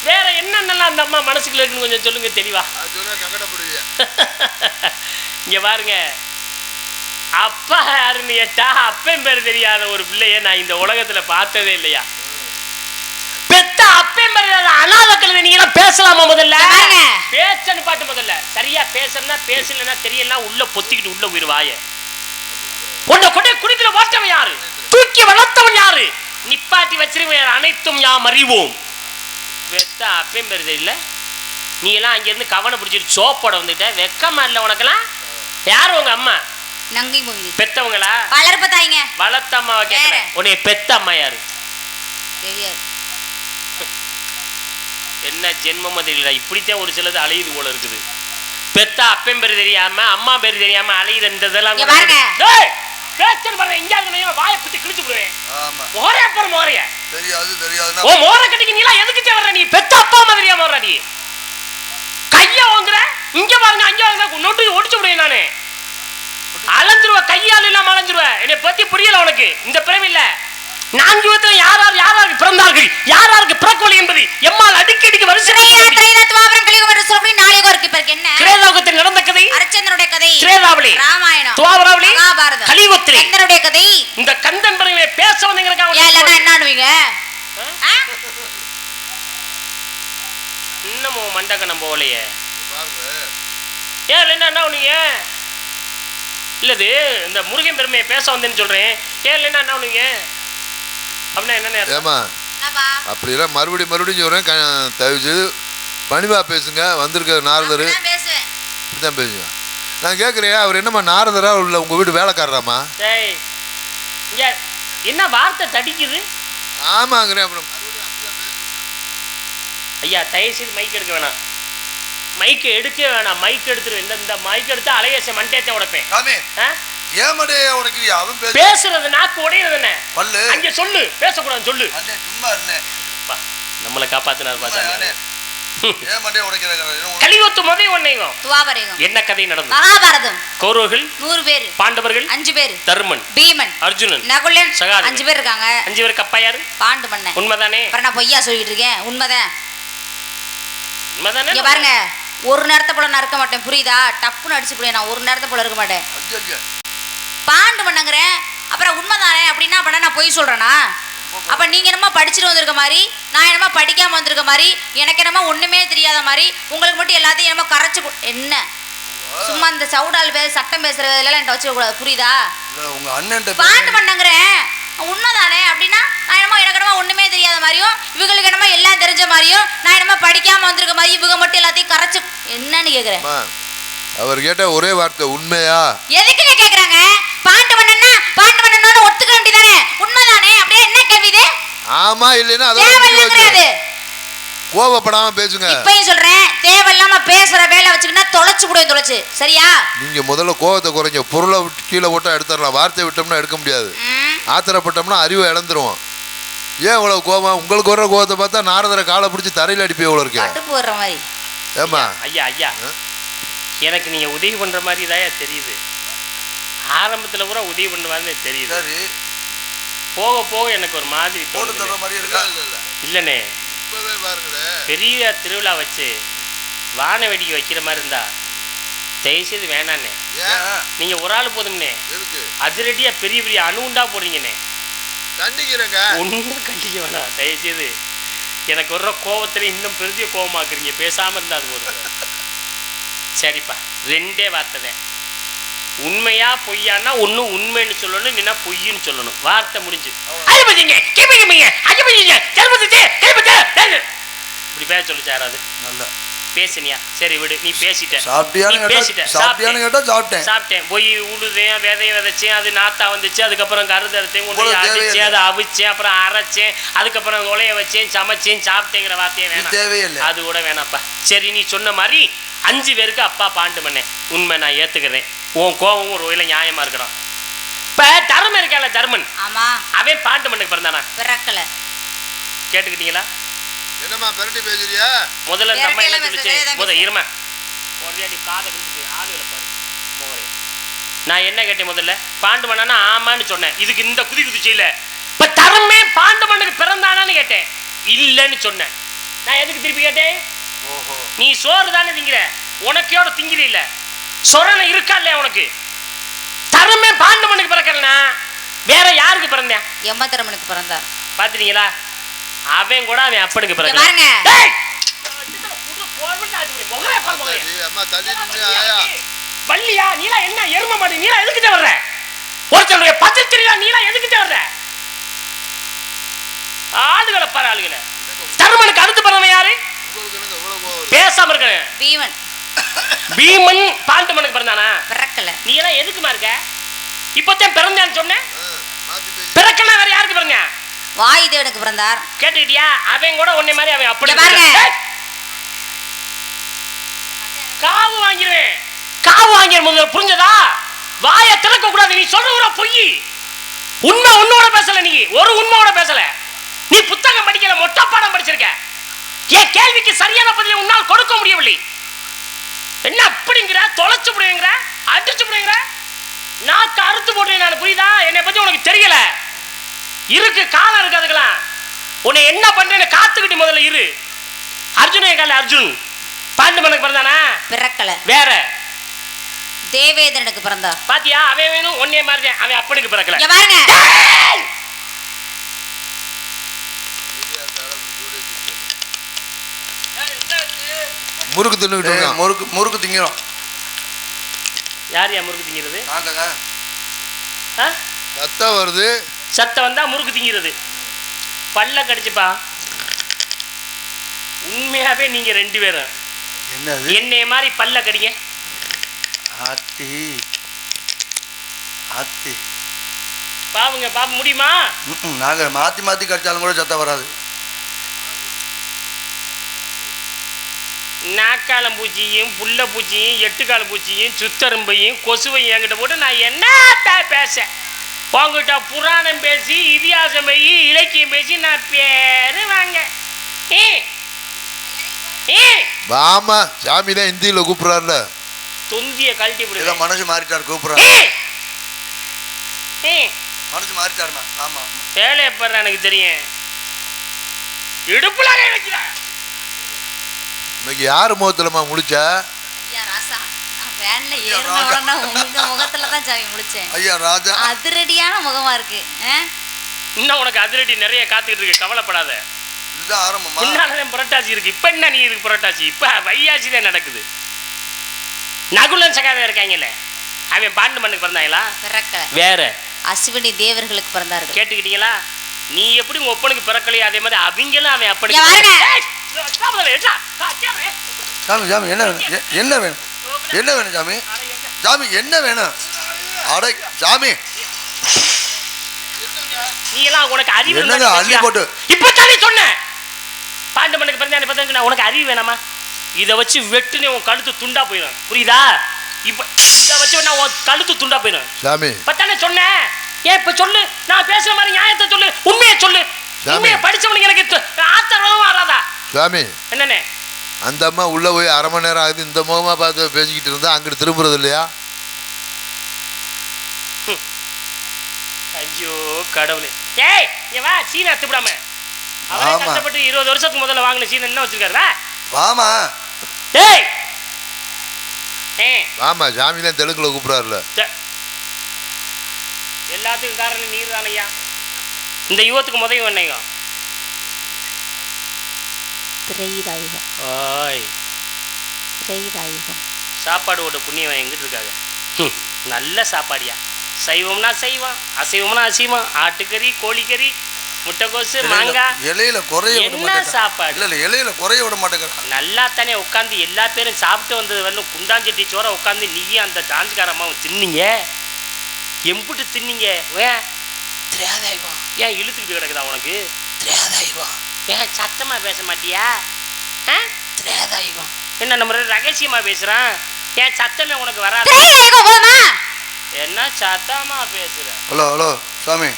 வேற என்னென்னலாம் அந்த அம்மா மனசுக்குள்ள இருக்குன்னு கொஞ்சம் சொல்லுங்க தெளிவா. இங்க பாருங்க, அப்பா யாருன்னு கேட்டா அப்பன் பேர் தெரியாத ஒரு பிள்ளைய நான் இந்த உலகத்துல பார்த்ததே இல்லையா. பெத்த அப்பன் பேர் அனாத கழுதை. நீங்க எல்லாம் பேசலாமா? முதல்ல பேசன்னு பாட்டு முதல்ல சரியா பேசணும்னா பேசலன்னா தெரியலாம், உள்ள பொத்திக்கிட்டு உள்ள உயிர்வாய. உன்னை கொண்டே குடிக்கல ஓட்டவன் யாரு? தூக்கி வளர்த்தவன் யாரு? நிப்பாட்டி வச்சிருவன் அனைத்தும் யாம் அறிவோம். பெத்த அப்பன் பேர் தெரியல, நீ எல்லாம் அங்க இருந்து கவனம் பிடிச்சிட்டு சோப்போட வந்துட்ட. வெக்கமா இல்ல உனக்கெல்லாம்? யாரு உங்க அம்மா?
நங்கை மூவி
பெத்தவங்களா?
வளர்ப்பதாயிங்க.
வளர்த்த அம்மாவை கேட்கிறேன். உன்னை பெத்த அம்மா யாரு?
தெரியாது.
என்ன ஜென்மம் தெரியல. இப்படித்தான் ஒரு சிலது அலையுது போல இருக்குது. பெத்த அப்பன் பேர் தெரியாம அம்மா பேர் தெரியாம அலையுதுன்றதெல்லாம் வாயை பத்தி கிழிச்சு விடுவேன். மோரைய போற மோரைய
தெரியாது தெரியாது.
ஓ மோர கட்டிக்கு நீலாம் எதுக்கு வர்ற? நீ பெத்த அப்பா அம்மா தெரியாம வர்ற? நீ கைய வாங்குற, இங்க பாருங்க அங்க வாங்க நொட்டு ஒடிச்சு விடுவேன் நானு. அலைஞ்சிருவ, கையால் இல்லாம அலைஞ்சிருவ. என்னை பத்தி புரியல உனக்கு. இந்த பிறவி இல்ல, 4 யுகத்தில் யாராருக்கு பிறந்தார்கள், யாராருக்கு பிறக்கவில்லை என்பது எம்மால் அடிக்கடிக்கு கிரேதாவுகத்தில் நடந்த கதை,
அரிச்சந்திரனுடைய கதை,
கிரேதாவளி,
ராமாயணம்,
துவாபராவளி,
மகாபாரதம்,
கலியுகத்திலே
கந்தனுடைய கதை.
இந்த கந்தன் பிறவியை பேச வந்தீங்க.
என்னன்னுவீங்க?
இன்னமும் மண்டக்கணம் போகலையே. ஏன் என்ன நீங்க இல்லது இந்த முருகன் பெருமையை பேச வந்தேன்னு சொல்றேன். ஏன் என்ன நீங்க அப்படின்னா என்ன?
அப்படிலாம் மறுபடியும் சொல்றேன், தயவு செய்து பணிவா பேசுங்க. வந்திருக்க நாரதர் இப்படிதான் பேசுங்க. நான் கேட்குறேன், அவர் என்னம்மா நாரதரா உள்ள உங்க வீட்டு வேலைக்காரராமா?
என்ன வார்த்தை தடிக்குது?
ஆமாங்கிறேன். அப்புறம்
ஐயா தயவு செய்து மைக் எடுக்க வேணாம், மைக்கு எடுக்கவே வேணாம், மைக் எடுத்துருவேன். இந்த மைக் எடுத்து அலையேச மண்டேத்த உடைப்பேன்.
ஏன் மண்டைய உடைக்கிறியா? அவன்
பேசுறது நாக்கு உடையிறது என்ன
பல்லு
அங்க சொல்லு, பேசக்கூடாது சொல்லு.
சும்மா இருந்தேன்,
நம்மளை காப்பாத்தினார் பாத்தா.
ஏன் மண்டைய உடைக்கிற?
கலியுகத்து முதல் ஒன்னையும்
துவாபரகம்
என்ன கதை நடந்தது?
மகாபாரதம்.
கௌரவர்கள்
100 பேர்,
பாண்டவர்கள்
5 பேர்,
தர்மன்,
பீமன்,
அர்ஜுனன்,
நகுலன்,
சகாதேவன்
5 பேர் இருக்காங்க.
5 பேருக்கு அப்பா யாரு?
பாண்டு பண்ண.
உண்மைதானே?
அப்புறம் நான் பொய்யா சொல்லிட்டு இருக்கேன்? உண்மைதான்.
உண்மைதானே?
இங்க பாருங்க, ஒரு நேரத்தை போல நான் இருக்க மாட்டேன், புரியுதா? டப்புன்னு அடிச்சு போய் நான் ஒரு நேரத்தை போல இருக்க மாட்டேன். பாண்டு பண்ணங்கிறேன். அப்புறம் உண்மைதானே அப்படின்னா அப்ப நான் பொய் சொல்றேனா? அப்ப நீங்க என்னமோ படிச்சுட்டு வந்திருக்க மாதிரி, நான் என்னமோ படிக்காம வந்திருக்க மாதிரி, எனக்கு என்னமோ ஒண்ணுமே தெரியாத மாதிரி, உங்களுக்கு மட்டும் எல்லாத்தையும் என்னமோ கரைச்சு என்ன சும்மா இந்த சவுடால் சட்டம் பேசுறதுல என்கிட்ட வச்சுக்க கூடாது, புரியுதா?
உங்க அண்ணன்
பாண்டு பண்ணங்கிறேன். உண்மைதானே அப்படின்னா நான் என்னமோ எனக்கு என்னமோ ஒண்ணுமே தெரியாத மாதிரியும், இவங்களுக்கு என்னமோ எல்லாம் தெரிஞ்ச மாதிரியும், நான் என்னமோ படிக்காம வந்திருக்க மாதிரி, இவங்க மட்டும் எல்லாத்தையும் கரைச்சு என்னன்னு கேக்குறேன்.
அவர் கேட்ட ஒரே வார்த்தை உண்மையா?
எதுக்குங்க கேக்குறாங்க? பாண்டு பண்ணனும்னு ஒத்துக்க வேண்டியதானே? உண்மைதானே? அப்படியே என்ன கேள்வி இது?
ஆமா இல்லைன்னா
தேவையில்லாம
கோவப்படாம பேசுங்க.
இப்பயும் சொல்றேன், தேவையில்லாம பேசுற வேலை வச்சுக்கினா தொலைச்சு கூட தொலைச்சு, சரியா?
நீங்க முதல்ல கோவத்தை குறைங்க. பொருளை கீழே போட்டா எடுத்துடலாம், வார்த்தை விட்டோம்னா எடுக்க முடியாது. ஆத்திரப்பட்டோம்னா அறிவை இழந்துருவோம். ஏன் இவ்வளவு கோபம்? உங்களுக்கு வர்ற கோவத்தை பார்த்தா நாரதரை காலை பிடிச்சி தரையில் அடிப்பே இவ்வளவு இருக்கு.
அடுப்பு வர்ற மாதிரி.
ஏமா
ஐயா ஐயா, எனக்கு நீங்க உதவி பண்ற மாதிரி தான் தெரியுது. ஆரம்பத்துல கூட உதவி பண்ணுவான்னு தெரியுது. போக போக எனக்கு ஒரு மாதிரி இல்லனே. பெரிய திருவிழா வச்சு வான வெடிக்கை வைக்கிற மாதிரி இருந்தா தயவுசெய்து வேணாண்ணே. நீங்க ஒரு ஆள் போதும்னே, அதிரடியா பெரிய பெரிய அணுண்டா போடுறீங்கண்ணே. ஒன்றும் கண்டிக்க வேணாம் தயவுசெய்து. எனக்கு வர்ற கோபத்துல இன்னும் பெரிய கோபமாக்குறீங்க. பேசாம இருந்தா அது போதும். சரிப்பா, 2 வார்த்தை தான். உண்மையா பொய்யானா ஒண்ணு உண்மைன்னு சொல்லணும், இல்லைன்னா பொய்ன்னு சொல்லணும். வார்த்தை முடிஞ்சு. இப்படி பேச சொல்லுச்சு யாராவது? நல்லா பேசுனியா? சரி விடு, நீ பேசிட்ட. சாப்பிட்டேன், போய் உழுதேன், விதைய விதைச்சேன், அது நாத்தா வந்துச்சு, அதுக்கப்புறம் கருதறுத்தேன், அடிச்சேன், அதை அவிச்சேன், அப்புறம் அரைச்சேன், அதுக்கப்புறம் உலைய வச்சேன், சமைச்சேன், சாப்பிட்டேங்கிற வார்த்தையே வேணாம், அது கூட வேணாப்பா. சரி, நீ சொன்ன மாதிரி 5 பேருக்கு அப்பா பாண்டு பண்ணேன். உண்மை, நான் ஏத்துக்கிறேன். உன் கோபம் ஒரு வகையில நியாயமா இருக்கிறான். இப்ப தர்மன் இருக்கால, தர்மன், அவன் பாண்டு பண்ணுக்கு பிறந்தானா? பிறக்கல. கேட்டுக்கிட்டீங்களா? என்னமா பெரட்டி பேசுறியா? முதல்ல நம்ம என்ன சொல்லுச்சு? இருமா ஒரேடி காதை விழுந்து ஆளுகளை பாரு மோகரே. நான் என்ன கேட்டேன் முதல்ல? பாண்டு பண்ணானா ஆமான்னு சொன்னேன். இதுக்கு இந்த குதிச்சு இல்ல. இப்ப தர்மே பாண்டு பண்ணுக்கு பிறந்தானான்னு கேட்டேன். இல்லன்னு சொன்னேன். நான் எதுக்கு திருப்பி கேட்டேன்? நீ சோறு தானே திங்கிற, உனக்கையோட திங்கிற இல்ல, சொரணை இருக்கா இல்லையா உனக்கு? தர்மே பாண்டு பண்ணுக்கு பிறக்கலனா வேற யாருக்கு பிறந்தேன்? யமதர்மனுக்கு பிறந்தார். பாத்தீங்களா? அவன் கூட அவன் அப்பனுக்கு பிறகு வள்ளியா நீலா என்ன எரும மாடு நீலா எதுக்கு வர்ற? ஒருத்தனுடைய பதில் தெரியல, நீலா எதுக்கு வர்ற? ஆளுகளை பாரு, ஆளுகளை. தர்மனுக்கு அடுத்து பிறந்தவன் யாரு? பேசாம இருக்க பீமன். பீமன் பாண்டவனுக்கு பிறந்தானா? பிறக்கல. நீ எல்லாம் எதுக்குமா இருக்க? இப்போதான் பிறந்தான்னு சொன்ன, பிறக்கல வேற யாருக்கு பிறந்த? வாயுதேவனுக்கு பிறந்தார். கேட்டுக்கிட்டியா? அவன் கூட உன்னை மாதிரி அவன் அப்படி காவு வாங்கிடுவேன், காவு வாங்கிடுவேன். புரிஞ்சதா? வாயை திறக்க கூடாது. நீ சொல்ற பொய். உண்மை உன்னோட பேசல, நீ ஒரு உண்மையோட பேசல. நீ புத்தகம் படிக்கல, மொட்டை பாடம் படிச்சிருக்க. என் கேள்விக்கு சரியான பதிலை உன்னால் கொடுக்க முடியவில்லை. என்ன அப்படிங்கிற? தொலைச்சு போடுவீங்கிற, அடிச்சு போடுவீங்கிற, நாக்கு அறுத்து போடுறேன் நான். புரியுதா? என்னை பத்தி உனக்கு தெரியல. இருக்கு, காலம் இருக்கு. அதுக்கெல்லாம் உன்னை என்ன பண்றேன்னு காத்துக்கிட்டு முதல்ல இரு. அர்ஜுன் கால அர்ஜுன் பாண்டவனுக்கு பிறந்தானா? பிறக்கல. வேற தேவேந்திரனுக்கு பிறந்தார். பாத்தியா? அவன் வேணும் ஒன்னே மாதிரி, அவன் அப்பனுக்கு பிறக்கல. பாருங்க,
முறுக்கு தின்னுக்கிட்டு
முறுக்கு திங்கிறோம்.
யார் யா முறுக்கு திங்கிறது?
சத்தம் வருது.
சத்தம் வந்தா முறுக்கு திங்கிறது. பல்ல கடிச்சுப்பா. உண்மையாவே நீங்க 2 பேரும் என்னைய மாதிரி பல்ல கடிங்க. ஆத்தி ஆத்தி பாவுங்க, பாப்ப முடியுமா? நாங்க மாத்தி மாத்தி கடிச்சாலும் கூட சத்தம் வராது. நாக்காலம் பூச்சியும் புல்ல பூச்சியும் எட்டுக்கால பூச்சியும் சுத்தரும்பையும் கொசுவையும் என்கிட்ட போட்டு நான் என்ன பேச உங்ககிட்ட புராணம் பேசி இதிகாசம் பேசி இலக்கியம் பேசி நான் பேரு வாங்க
வாமா சாமி தான் ஹிந்தியில கூப்பிடுறாருல
தொந்திய கழட்டி விடுங்க
மனசு மாறிட்டார் கூப்பிடுறாரு மனசு மாறிட்டாருமா ஆமா
வேலை எப்ப எனக்கு தெரியும் இடுப்புல வைக்கிறேன்
இன்னைக்கு யாரு முகத்துலமா முடிச்சா
ஐயா ராசா நான் வேன்ல ஏறின உடனே உங்க முகத்துல தான் சாமி முடிச்சேன்
ஐயா ராஜா
அதிரடியான முகமா இருக்கு
இன்னும் உனக்கு அதிரடி நிறைய காத்துக்கிட்டு இருக்கு கவலைப்படாத
இதுதான் ஆரம்பமா
முன்னாலதான் புரட்டாசி இருக்கு இப்ப என்ன நீ இதுக்கு புரட்டாசி இப்ப வையாசி தான் நடக்குது நகுலன் சகாதம் இருக்காங்கல்ல அவன் பாண்டு மண்ணுக்கு பிறந்தாங்களா
பிறக்கல
வேற
அஸ்வினி தேவர்களுக்கு பிறந்தார்கள்
கேட்டுக்கிட்டீங்களா நீ எப்படி உங்க ஒப்பனுக்கு பிறக்கலையோ அதே மாதிரி அவங்களும் அவன் அப்படி
சாமி சாமி என்ன வேணும் என்ன வேணும் என்ன வேணும் சாமி சாமி என்ன வேணும் அடை சாமி
நீ எல்லாம் உனக்கு அறிவு
என்னங்க அள்ளி போட்டு
இப்பதானே சொன்னேன் பாண்டு மண்ணுக்கு பிறந்தா உனக்கு அறிவு வேணாமா இதை வச்சு வெட்டுனே உன் கழுத்து துண்டா போயிடும் புரியுதா இப்ப இதை வச்சு நான் உன் கழுத்து துண்டா போயிடும்
சாமி
இப்பதானே சொன்னேன் ஏன் இப்ப சொல்லு நான் பேசுற மாதிரி நியாயத்தை சொல்லு உண்மையை சொல்லு உண்மையை படிச்சவனுக்கு எனக்கு ஆத்திரமும் வராதா
சாமி
என்னண்ணே
அந்த அம்மா உள்ள போய் அரை மணி நேரம் ஆகுது இந்த முகமா பார்த்து பேசிக்கிட்டு இருந்தா அங்கிட்டு திரும்புறது இல்லையா
ஐயோ கடவுளே ஏய் ஏன் வா சீனை அத்துப்படாம அவரே கஷ்டப்பட்டு 20 வருஷத்துக்கு முதல்ல வாங்கின சீனை என்ன வச்சிருக்காரு வா
வாமா
ஏய்
வாமா சாமி தான் தெலுங்குல கூப்பிடுறாருல
எல்லாத்துக்கும் காரணம் நீர் தானையா இந்த யுவத்துக்கு முதல் வந்தீங்க சாப்பாடு ஓட்ட புண்ணியம் எங்கிட்டு இருக்காங்க நல்ல சாப்பாடியா சைவம்னா சைவம் அசைவம்னா அசைவம் ஆட்டுக்கறி கோழிக்கறி முட்டைக்கோசு மாங்காய்
இலையில குறைய
என்ன சாப்பாடு
இல்ல இலையில குறைய விட மாட்டேங்கிறான்
நல்லா தானே உட்காந்து எல்லா பேரும் சாப்பிட்டு வந்தது வரலும் குண்டாஞ்சட்டி சோற உட்காந்து நீயும் அந்த டான்ஸ்காரம்மாவும் தின்னீங்க எம்புட்டு தின்னீங்க ஏன் திரேதாயுவம் ஏன் இழுத்துக்கிட்டு கிடக்குதா உனக்கு திரேதாயுவம் ஏன் சத்தமா பேச மாட்டியா திரேதாயுவம் என்ன நம்ம ரகசியமா பேசுறான் ஏன் சத்தமே உனக்கு வராது என்ன சத்தமா பேசுற
ஹலோ ஹலோ சாமி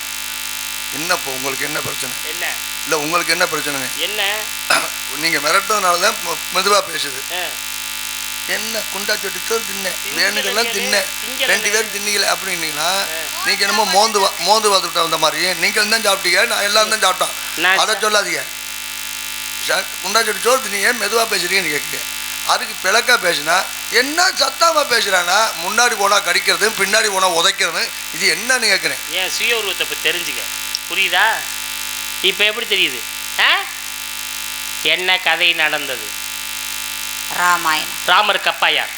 என்ன உங்களுக்கு என்ன பிரச்சனை
என்ன
இல்ல உங்களுக்கு என்ன பிரச்சனை
என்ன
நீங்க மிரட்டதுனாலதான் மெதுவா பேசுது என்ன குண்டா சொட்டி சோறு தின்ன வேணுங்கெல்லாம் தின்ன 2 பேரும் தின்னீங்களே அப்படின்னீங்கன்னா நீங்க என்னமோ மோந்து பார்த்துட்டா வந்த மாதிரி நீங்க தான் சாப்பிட்டீங்க நான் எல்லாரும் தான் சாப்பிட்டோம் அதை சொல்லாதீங்க குண்டா சொட்டி சோறு தின்னீங்க மெதுவா பேசுறீங்கன்னு கேட்குங்க அதுக்கு பிளக்கா பேசுனா என்ன சத்தாம பேசுறானா முன்னாடி போனா கடிக்கிறது பின்னாடி போனா உதைக்கிறது இது என்னன்னு கேட்குறேன்
ஏன் சுய உருவத்தை இப்போ தெரிஞ்சுக்க புரியுதா இப்போ எப்படி தெரியுது என்ன கதை நடந்தது
ராமாயணம்
ராமர் கப்பாயார்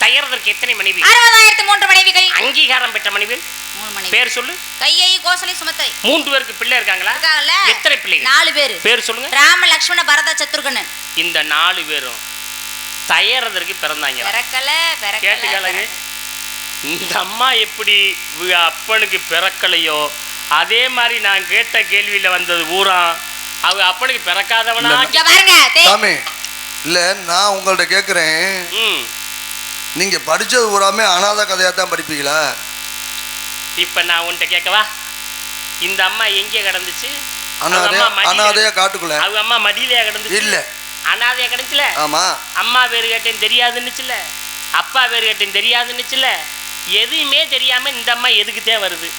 தயரதற்கு எத்தனை மனைவி
60,003 மனைவிகள்
அங்கீகாரம் பெற்ற மனைவி
3 மனைவி
பேர் சொல்லு
கையை கோசலை சுமத்தை
3 பேருக்கு பிள்ளை இருக்காங்களா எத்தனை பிள்ளைகள்
4 பேர்
பேர் சொல்லுங்க
ராம லக்ஷ்மண பரத சத்ருகனன்
இந்த 4 பேரும் தயரதற்கு பிறந்தாங்க கேட்டுக்கலங்க இந்த அம்மா எப்படி அப்பனுக்கு பிறக்கலையோ அதே மாதிரி நான் கேட்ட கேள்வியில வந்தது பூரா அவ அப்பனுக்கு பிறக்காதவனா
சாமி இல்ல நான் உங்கள்ட்ட கேக்குறேன் நீங்க படிச்சது பூராமே அனாதை கதையா தான் படிப்பீங்களா
இப்ப நான் உன்கிட்ட கேட்கவா இந்த அம்மா எங்கே கிடந்துச்சு
அனாதையா காட்டுக்குள்ள
அவங்க அம்மா மடியிலே கிடந்துச்சு
இல்ல
அனாதையா கிடந்துச்சுல
ஆமா
அம்மா பேரு கேட்டேன் தெரியாதுன்னுச்சுல அப்பா பேரு கேட்டேன் தெரியாதுன்னுச்சுல எதுவுமே தெரியாம இந்த அம்மா எதுக்குதே வருது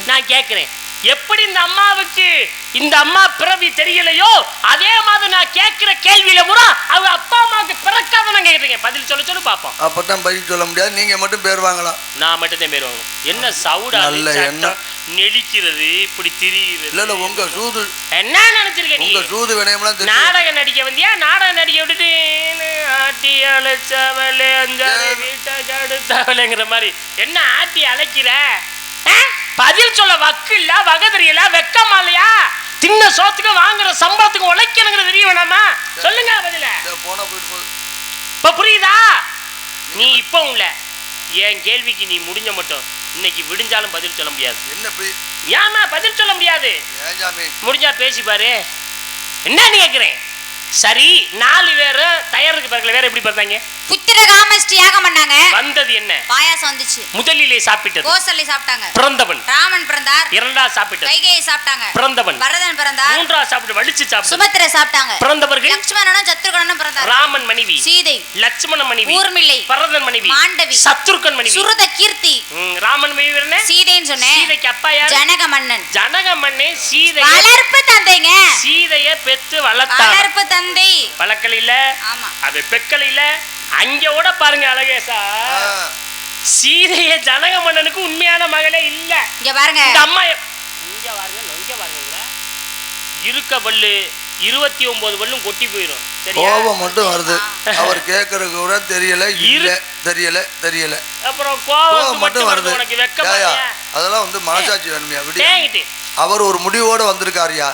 நான் கேட்கிறேன் எப்படி இந்த அம்மாவுக்கு இந்த அம்மா பிறவி தெரியலையோ அதே மாதிரி நான் கேட்கிற கேள்வியில பூரா அவ அப்பா அம்மாவுக்கு பிறக்காத கேட்கிறீங்க பதில் சொல்ல பாப்போம்
அப்பதான் பதில் சொல்ல முடியாது நீங்க மட்டும் பேர் வாங்கலாம்
நான் மட்டும் தான் பேர் வாங்கணும் என்ன சவுடா நெளிக்கிறது இப்படி திரியுது
இல்ல உங்க சூது
என்ன நினைச்சிருக்க
உங்க சூது வினயம்லாம்
நாடகம் நடிக்க வந்தியா நாடகம் நடிக்க விட்டுட்டு ஆட்டி அழைச்சவளே அஞ்சாறு வீட்டை அடுத்தவளைங்கிற மாதிரி என்ன ஆட்டி அழைக்கிற பதில் சொல்ல வக்கு இல்ல வகை தெரியல வெக்கமா இல்லையா தின்ன சோத்துக்கு வாங்குற சம்பளத்துக்கு உழைக்கணுங்கிறது தெரிய வேணாமா சொல்லுங்க பதில இப்ப புரியுதா நீ இப்ப உள்ள என் கேள்விக்கு நீ முடிஞ்ச மட்டும் இன்னைக்கு விடிஞ்சாலும் பதில் சொல்ல முடியாது
என்ன
ஏமா பதில் சொல்ல முடியாது முடிஞ்சா பேசி பாரு என்ன கேக்குறேன் சரி 4 பேரும் தயாருக்கு பிறகு வேற எப்படி பார்த்தாங்க?
புத்திர காமஸ்ரீ யாகம் பண்ணாங்க.
வந்தது என்ன?
பாயாசம் வந்துச்சு.
முதலிலே சாப்பிட்டது
கோசலை சாப்பிட்டாங்க.
பிறந்தவன்.
ராமன் பிறந்தார்.
இரண்டாவது சாப்பிட்டது
கைகேயி சாப்பிட்டாங்க.
பிறந்தவன்.
பரதன் பிறந்தார்.
மூன்றாவது சாப்பிட்டு வலிச்சு சாப்பிட்டது
சுபத்திரை சாப்பிட்டாங்க.
பிறந்தவர்கள்
லட்சுமணனும் சத்ருகனும் பிறந்தார்.
ராமன் மனைவி
சீதை,
லட்சுமண மனைவி
ஊர்மிளை,
பரதன் மனைவி
மாண்டவி,
சத்ருகன் மனைவி
சுருத கீர்த்தி.
ராமன் மனைவி என்ன?
சீதைன்னு சொன்னேன்.
சீதைக்கு அப்பா யார்?
ஜனக மன்னன்.
ஜனக மன்னே சீதை
வளர்ப்பு தந்தைங்க.
சீதைய பெத்து வளர்த்தார்.
வளர்ப்பு தந்தை.
வளர்க்கல இல்ல,
ஆமா.
அது பெக்கல இல்ல. அங்கோட பாருங்க அழகேசா, சீதைய ஜனக மன்னனுக்கு உண்மையான மகளே இல்ல.
இங்க பாருங்க
இந்த அம்மா இங்க பாருங்க இருக்க பல்லு 29 பல்லும் கொட்டி போயிடும்.
கோபம் மட்டும் வருது. அவர் கேட்கறது கூட தெரியல, இல்ல தெரியல தெரியல.
அப்புறம்
கோபம் மட்டும் வருது.
உனக்கு வெக்கமா?
அதெல்லாம் வந்து மனசாட்சி வேணுமியா? விடு. அவர் ஒரு முடிவோட வந்திருக்காருயா.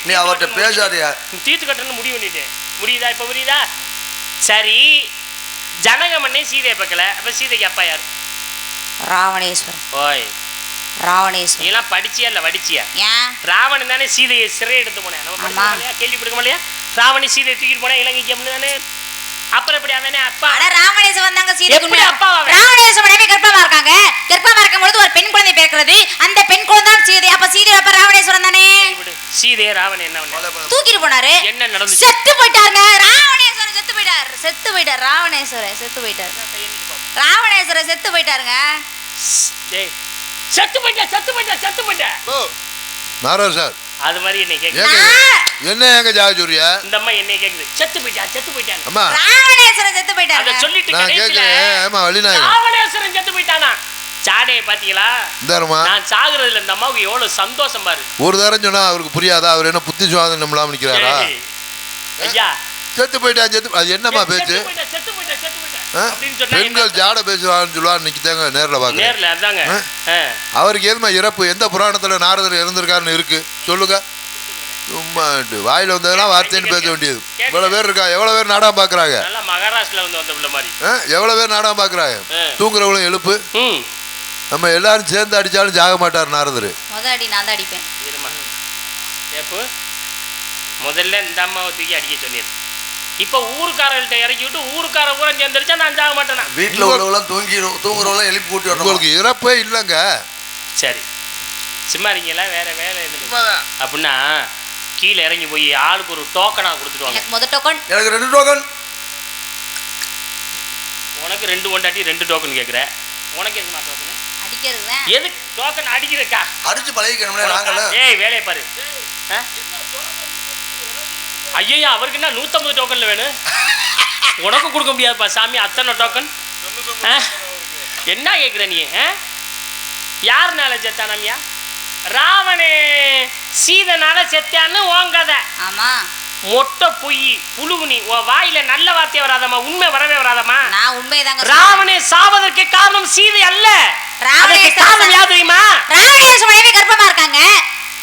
நீ அவர்கிட்ட பேசாரியா?
தீர்த்து கட்டணும்னு முடிவு பண்ணிட்டேன். முடியுதா? இப்ப புரியுதா? சரி, ஜனகமன்னே சீதையை பார்க்கல. அப்ப சீதைக்கு அப்பா யாரு?
ராவணேஸ்வரன்.
ஓய்,
ராவணேஸ்வரன்.
நீ எல்லாம் படிச்சியா இல்ல வடிச்சியா?
ஏன்?
ராவணன் தானே சீதையை சிறை எடுத்து போனேன். நம்ம படிக்கணும் இல்லையா? கேள்விப்படுக்கோம் இல்லையா? ராவணி சீதையை தூக்கிட்டு போனேன் இலங்கைக்கு அப்படின்னு தானே. அப்புறம் எப்படி அவனே அப்பா?
அட ராவணேஸ்வரன் வந்தாங்க சீதைக்கு.
எப்படி அப்பா?
ராவணேஸ்வரனே கர்ப்பமா இருக்காங்க. கர்ப்பமா இருக்கும்போது ஒரு பெண் குழந்தை பிறக்கிறது. அந்த பெண் குழந்தை தான் சீதை. அப்ப சீதை அப்ப ராவணேஸ்வரன் தானே.
சீதையை ராவணன் என்ன பண்ணாரு?
தூக்கிட்டு போனாரு.
என்ன நடந்துச்சு?
செத்து போயிட்டாங்க. ராவணேஸ்வரன் செத்து போயிட்டார். செத்து போயிட்டார். ராவணேஸ்வரன் செத்து போயிட்டார். ராவணேஸ்வரன் செத்து போயிட்டாருங்க.
டேய், செத்து போயிட்டா.
நாரார் சார்,
அது மாதிரி என்ன கேக்குது?
என்ன எங்க ஜாஜூரியா?
இந்த அம்மா என்ன கேக்குது? செத்து போயிட்டான்.
அம்மா,
ராவணேஸ்வரன் செத்து போயிட்டாரு.
அத சொல்லிட்டு
நான்
கடைசில
கேக்குறேன். ஆமா, வழிநாயகம்
ராவணேஸ்வரன் செத்து போயிட்டானா? சாடையை பாத்தீங்களா?
இந்தாருமா,
நான் சாகுறதுல இந்த அம்மாவுக்கு எவ்வளவு சந்தோஷம் பாரு.
ஒரு தரம் சொன்னா அவருக்கு புரியாதா? அவர் என்ன புத்தி சுவாதம் நம்மளாம் நிக்கிறாரா?
ஏய், ஐயா,
செத்து போயிட்டா அது என்னம்மா பேச்சு?
செத்து போயிட்டா அப்படின்னு சொன்னா
பெண்கள் ஜாட பேசுவான்னு சொல்லுவார். இன்னைக்கு தாங்க நேர்ல பாக்க.
நேர்ல அதாங்க.
அவருக்கு எதுமா இறப்பு? எந்த புராணத்துல நாரதர் இறந்திருக்காருன்னு இருக்கு சொல்லுங்க. சும்மா வாயில வந்ததெல்லாம் வார்த்தைன்னு பேச வேண்டியது. இவ்வளவு பேர் இருக்கா? எவ்வளவு பேர் நாடகம் பாக்குறாங்க?
நல்லா மகாராஷ்டிரல வந்து வந்த பிள்ளை மாதிரி.
எவ்வளவு பேர் நாடகம் பாக்குறாங்க? தூங்குறவங்களும் எழுப்பு. நம்ம எல்லாரும் சேர்ந்து அடிச்சாலும் ஜாக மாட்டார் நாரதர்.
அடி நான் தான் அடிப்பேன்.
முதல்ல இந்த அம்மாவை தூக்கி அடிக்க சொன்னீர். இப்ப ஊருக்காரர்கள்ட்ட இறக்கி விட்டு ஊருக்கார பூரா சேர்ந்துருச்சா நான் ஜாக மாட்டேனா?
வீட்டுல உள்ளவெல்லாம் தூங்குறவெல்லாம் எழுப்பி கூட்டி வரணும்.
உங்களுக்கு இறப்பே இல்லைங்க.
சரி, சும்மா இருக்கீங்களா? வேற வேலை எதுக்கு அப்படின்னா கீழே இறங்கி போய் ஆளுக்கு ஒரு டோக்கனா கொடுத்துட்டு வாங்க.
முதல் டோக்கன்
எனக்கு 2 டோக்கன்.
உனக்கு 2 கொண்டாட்டி 2 டோக்கன் கேட்குற. உனக்கு எதுமா டோக்கன்?
அடிக்கிறது.
எதுக்கு டோக்கன் அடிக்கிறக்கா?
அடிச்சு பழகிக்கணும்ல நாங்கள.
ஏய், வேலையை பாரு. ஐயா, அவருக்கு என்ன 150 டோக்கன்ல வேணும்? உனக்கு கொடுக்க முடியாதுப்பா சாமி, அத்தனை டோக்கன். என்ன கேட்குற நீ? யாருனால செத்தானமியா? ராவணே சீதனால செத்தான்னு ஓங்காத.
ஆமா,
மொட்டை பொய் புழுகு. நீ உன் வாயில நல்ல வார்த்தை வராதம்மா, உண்மை வரவே வராதம்மா.
நான் உண்மைதாங்க.
ராவணே சாவதற்கு காரணம் சீதை அல்ல. காரணம் யார் தெரியுமா?
ராவணேஸ்வரன் கர்ப்பமா இருக்காங்க.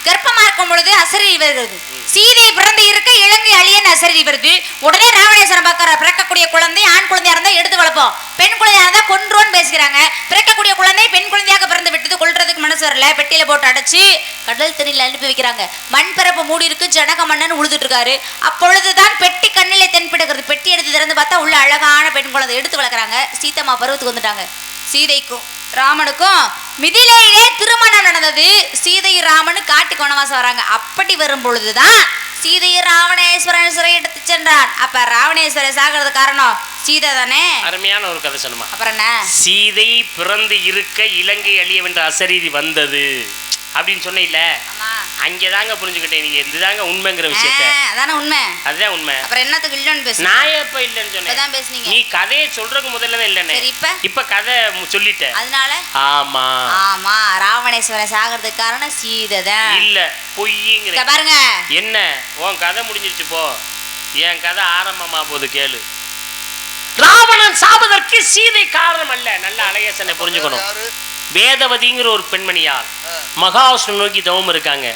கர்ப்பமா இருக்கும் பொழுது அசரீரி வருகிறது. சீதை பிறந்து இருக்க இலங்கை அழியன் அசரீரி வருது. உடனே ராவணேஸ்வரன் பார்க்கற பிறக்கக்கூடிய குழந்தை ஆண் குழந்தையா இருந்தா எடுத்து வளர்ப்போம், பெண் குழந்தையா இருந்தா கொன்றுவோன்னு பேசுகிறாங்க. பிறக்கக்கூடிய குழந்தை பெண் குழந்தையாக பிறந்து விட்டது. கொல்றதுக்கு மனசு வரல. பெட்டியில போட்டு அடைச்சு கடல் தண்ணியில் அனுப்பி வைக்கிறாங்க. மண் பரப்பு மூடி இருக்கு. ஜனக மன்னன் உழுதுட்டு இருக்காரு. அப்பொழுதுதான் பெட்டி கண்ணிலே தென்படுகிறது. பெட்டி எடுத்து திறந்து பார்த்தா உள்ள அழகான பெண் குழந்தை எடுத்து வளர்க்குறாங்க. சீத்தம்மா பருவத்துக்கு வந்துட்டாங்க. சீதைக்கும் ராமனுக்கும் மிதிலையிலே திருமணம் நடந்தது. சீதை ராமனு காட்டுக்கு வனவாசம் வராங்க. அப்படி வரும் பொழுதுதான் சீதையை ராவணேஸ்வரன் சிறை எடுத்து சென்றான். அப்ப ராவணேஸ்வரன் சாகிறது காரணம் சீதை தானே.
அருமையான ஒரு கதை சொல்லுமா.
அப்புறம் என்ன?
சீதை பிறந்து இருக்க இலங்கை அழியவென்ற அசரீதி வந்தது அப்படின்னு சொன்ன. அங்கதாங்க புரிஞ்சுக்கிட்டேன். நீங்க இதுதாங்க உண்மைங்கிற விஷயத்த.
அதான உண்மை.
அதுதான் உண்மை.
அப்புறம் என்னத்துக்கு இல்லன்னு பேசுறீங்க?
நான் எப்ப இல்லன்னு சொன்னேன்?
பேசுனீங்க.
நீ கதையை சொல்றதுக்கு முதல்ல தான் இல்லன்னு. இப்ப கதை சொல்லிட்ட.
அதனால
ஆமா
ஆமா ராவணேஸ்வரன் சாகிறதுக்கு காரணம் சீதை தான்.
இல்ல பொய்யுங்கிற
பாருங்க.
என்ன உன் கதை முடிஞ்சிருச்சு போ. என் கதை ஆரம்பமா போது கேளு. ராவணன் சாவதற்கு சீதை காரணம் அல்ல. நல்ல அழகேசனை புரிஞ்சுக்கணும். வேதவதிங்கிற ஒரு பெண்மணியால் மகாவிஷ்ணு நோக்கி தவம் இருக்காங்க.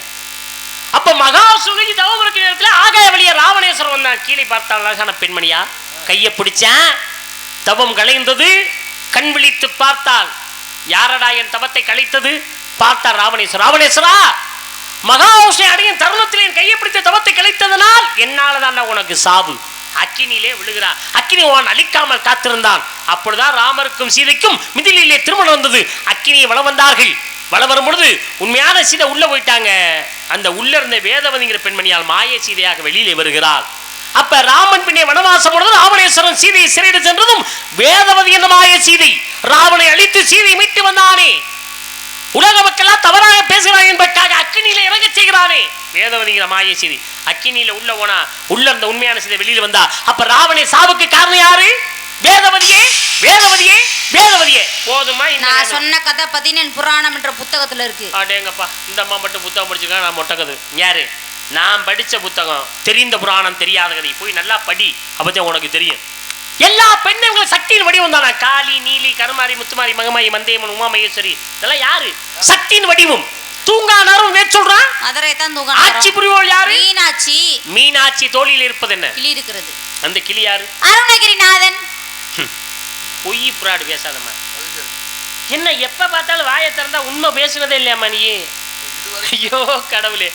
அப்ப மகாவிஷ்ணு நோக்கி தவம் இருக்கிற நேரத்தில் ஆகாய வழிய ராவணேஸ்வரன் வந்தான். கீழே பார்த்தால் அழகான பெண்மணியா கையை பிடிச்சான். தவம் கலைந்தது. கண் விழித்து பார்த்தால் யாரடா என் தவத்தை கலைத்தது? பார்த்தார் ராவணேஸ்வரா. ராவணேஸ்வரா, மகாவிஷ்ணு அடையும் தருணத்தில் என் கையை பிடித்த தவத்தை கிளைத்ததனால் என்னாலதான் உனக்கு சாவு. அக்கினியிலே விழுகிறா. அக்கினி அவன் அழிக்காமல் காத்திருந்தான். அப்பொழுதுதான் ராமருக்கும் சீதைக்கும் மிதிலிலே திருமணம் வந்தது. அக்கினியை வளம் வந்தார்கள். வளம் வரும் பொழுது உண்மையான சீதை உள்ள போயிட்டாங்க. அந்த உள்ள இருந்த வேதவதிங்கிற பெண்மணியால் மாய சீதையாக வெளியிலே வருகிறாள். அப்ப ராமன் பின்னே வனவாசம் பொழுது ராவணேஸ்வரன் சீதையை சிறையிட சென்றதும் வேதவதி என்ற மாய சீதை ராவனை அழித்து சீதையை மீட்டு வந்தானே. உலக மக்கள் தவறாக பேசுகிறான் என்பதற்காக அக்கினியில இறங்க செய்கிறானே வேதவதிங்கிற மாய சீதை. அக்கினியில உள்ள போனா உள்ள இருந்த உண்மையான சீதை வெளியில வந்தா. அப்ப ராவணே சாவுக்கு காரணம் யாரு? வேதவதியே, வேதவதியே, வேதவதியே. போதுமா?
நான் சொன்ன கதை 14 புராணம் என்ற புத்தகத்துல இருக்கு.
அடேங்கப்பா, இந்த அம்மா மட்டும் புத்தகம் படிச்சிருக்காங்க. நான் மொட்டை கதை. யாரு? நான் படிச்ச புத்தகம். தெரிந்த புராணம் தெரியாத கதை. போய் நல்லா படி, அப்பதான் உனக்கு தெரியும். எல்லா பெண்ணுங்களும் சக்தியின் வடிவம் தானா? காளி, நீலி, கருமாரி, முத்துமாரி, மகமாயி, மந்தேமன், உமா மகேஸ்வரி, இதெல்லாம் யாரு? சக்தியின் வடிவம். தூங்கானாரும் சொல்றான்.
மதுரை தான் தூங்கா.
ஆட்சி புரிவோள் யாரு?
மீனாட்சி.
மீனாட்சி தோளில் இருப்பது என்ன?
கிளி இருக்கிறது.
அந்த கிளி யாரு?
அருணகிரிநாதன்.
பொய் புராடு பேசாதம்மா. என்ன எப்ப பார்த்தாலும் வாயை திறந்தா உண்மை பேசுனதே இல்லையாம்மா நீ? ஐயோ கடவுளே.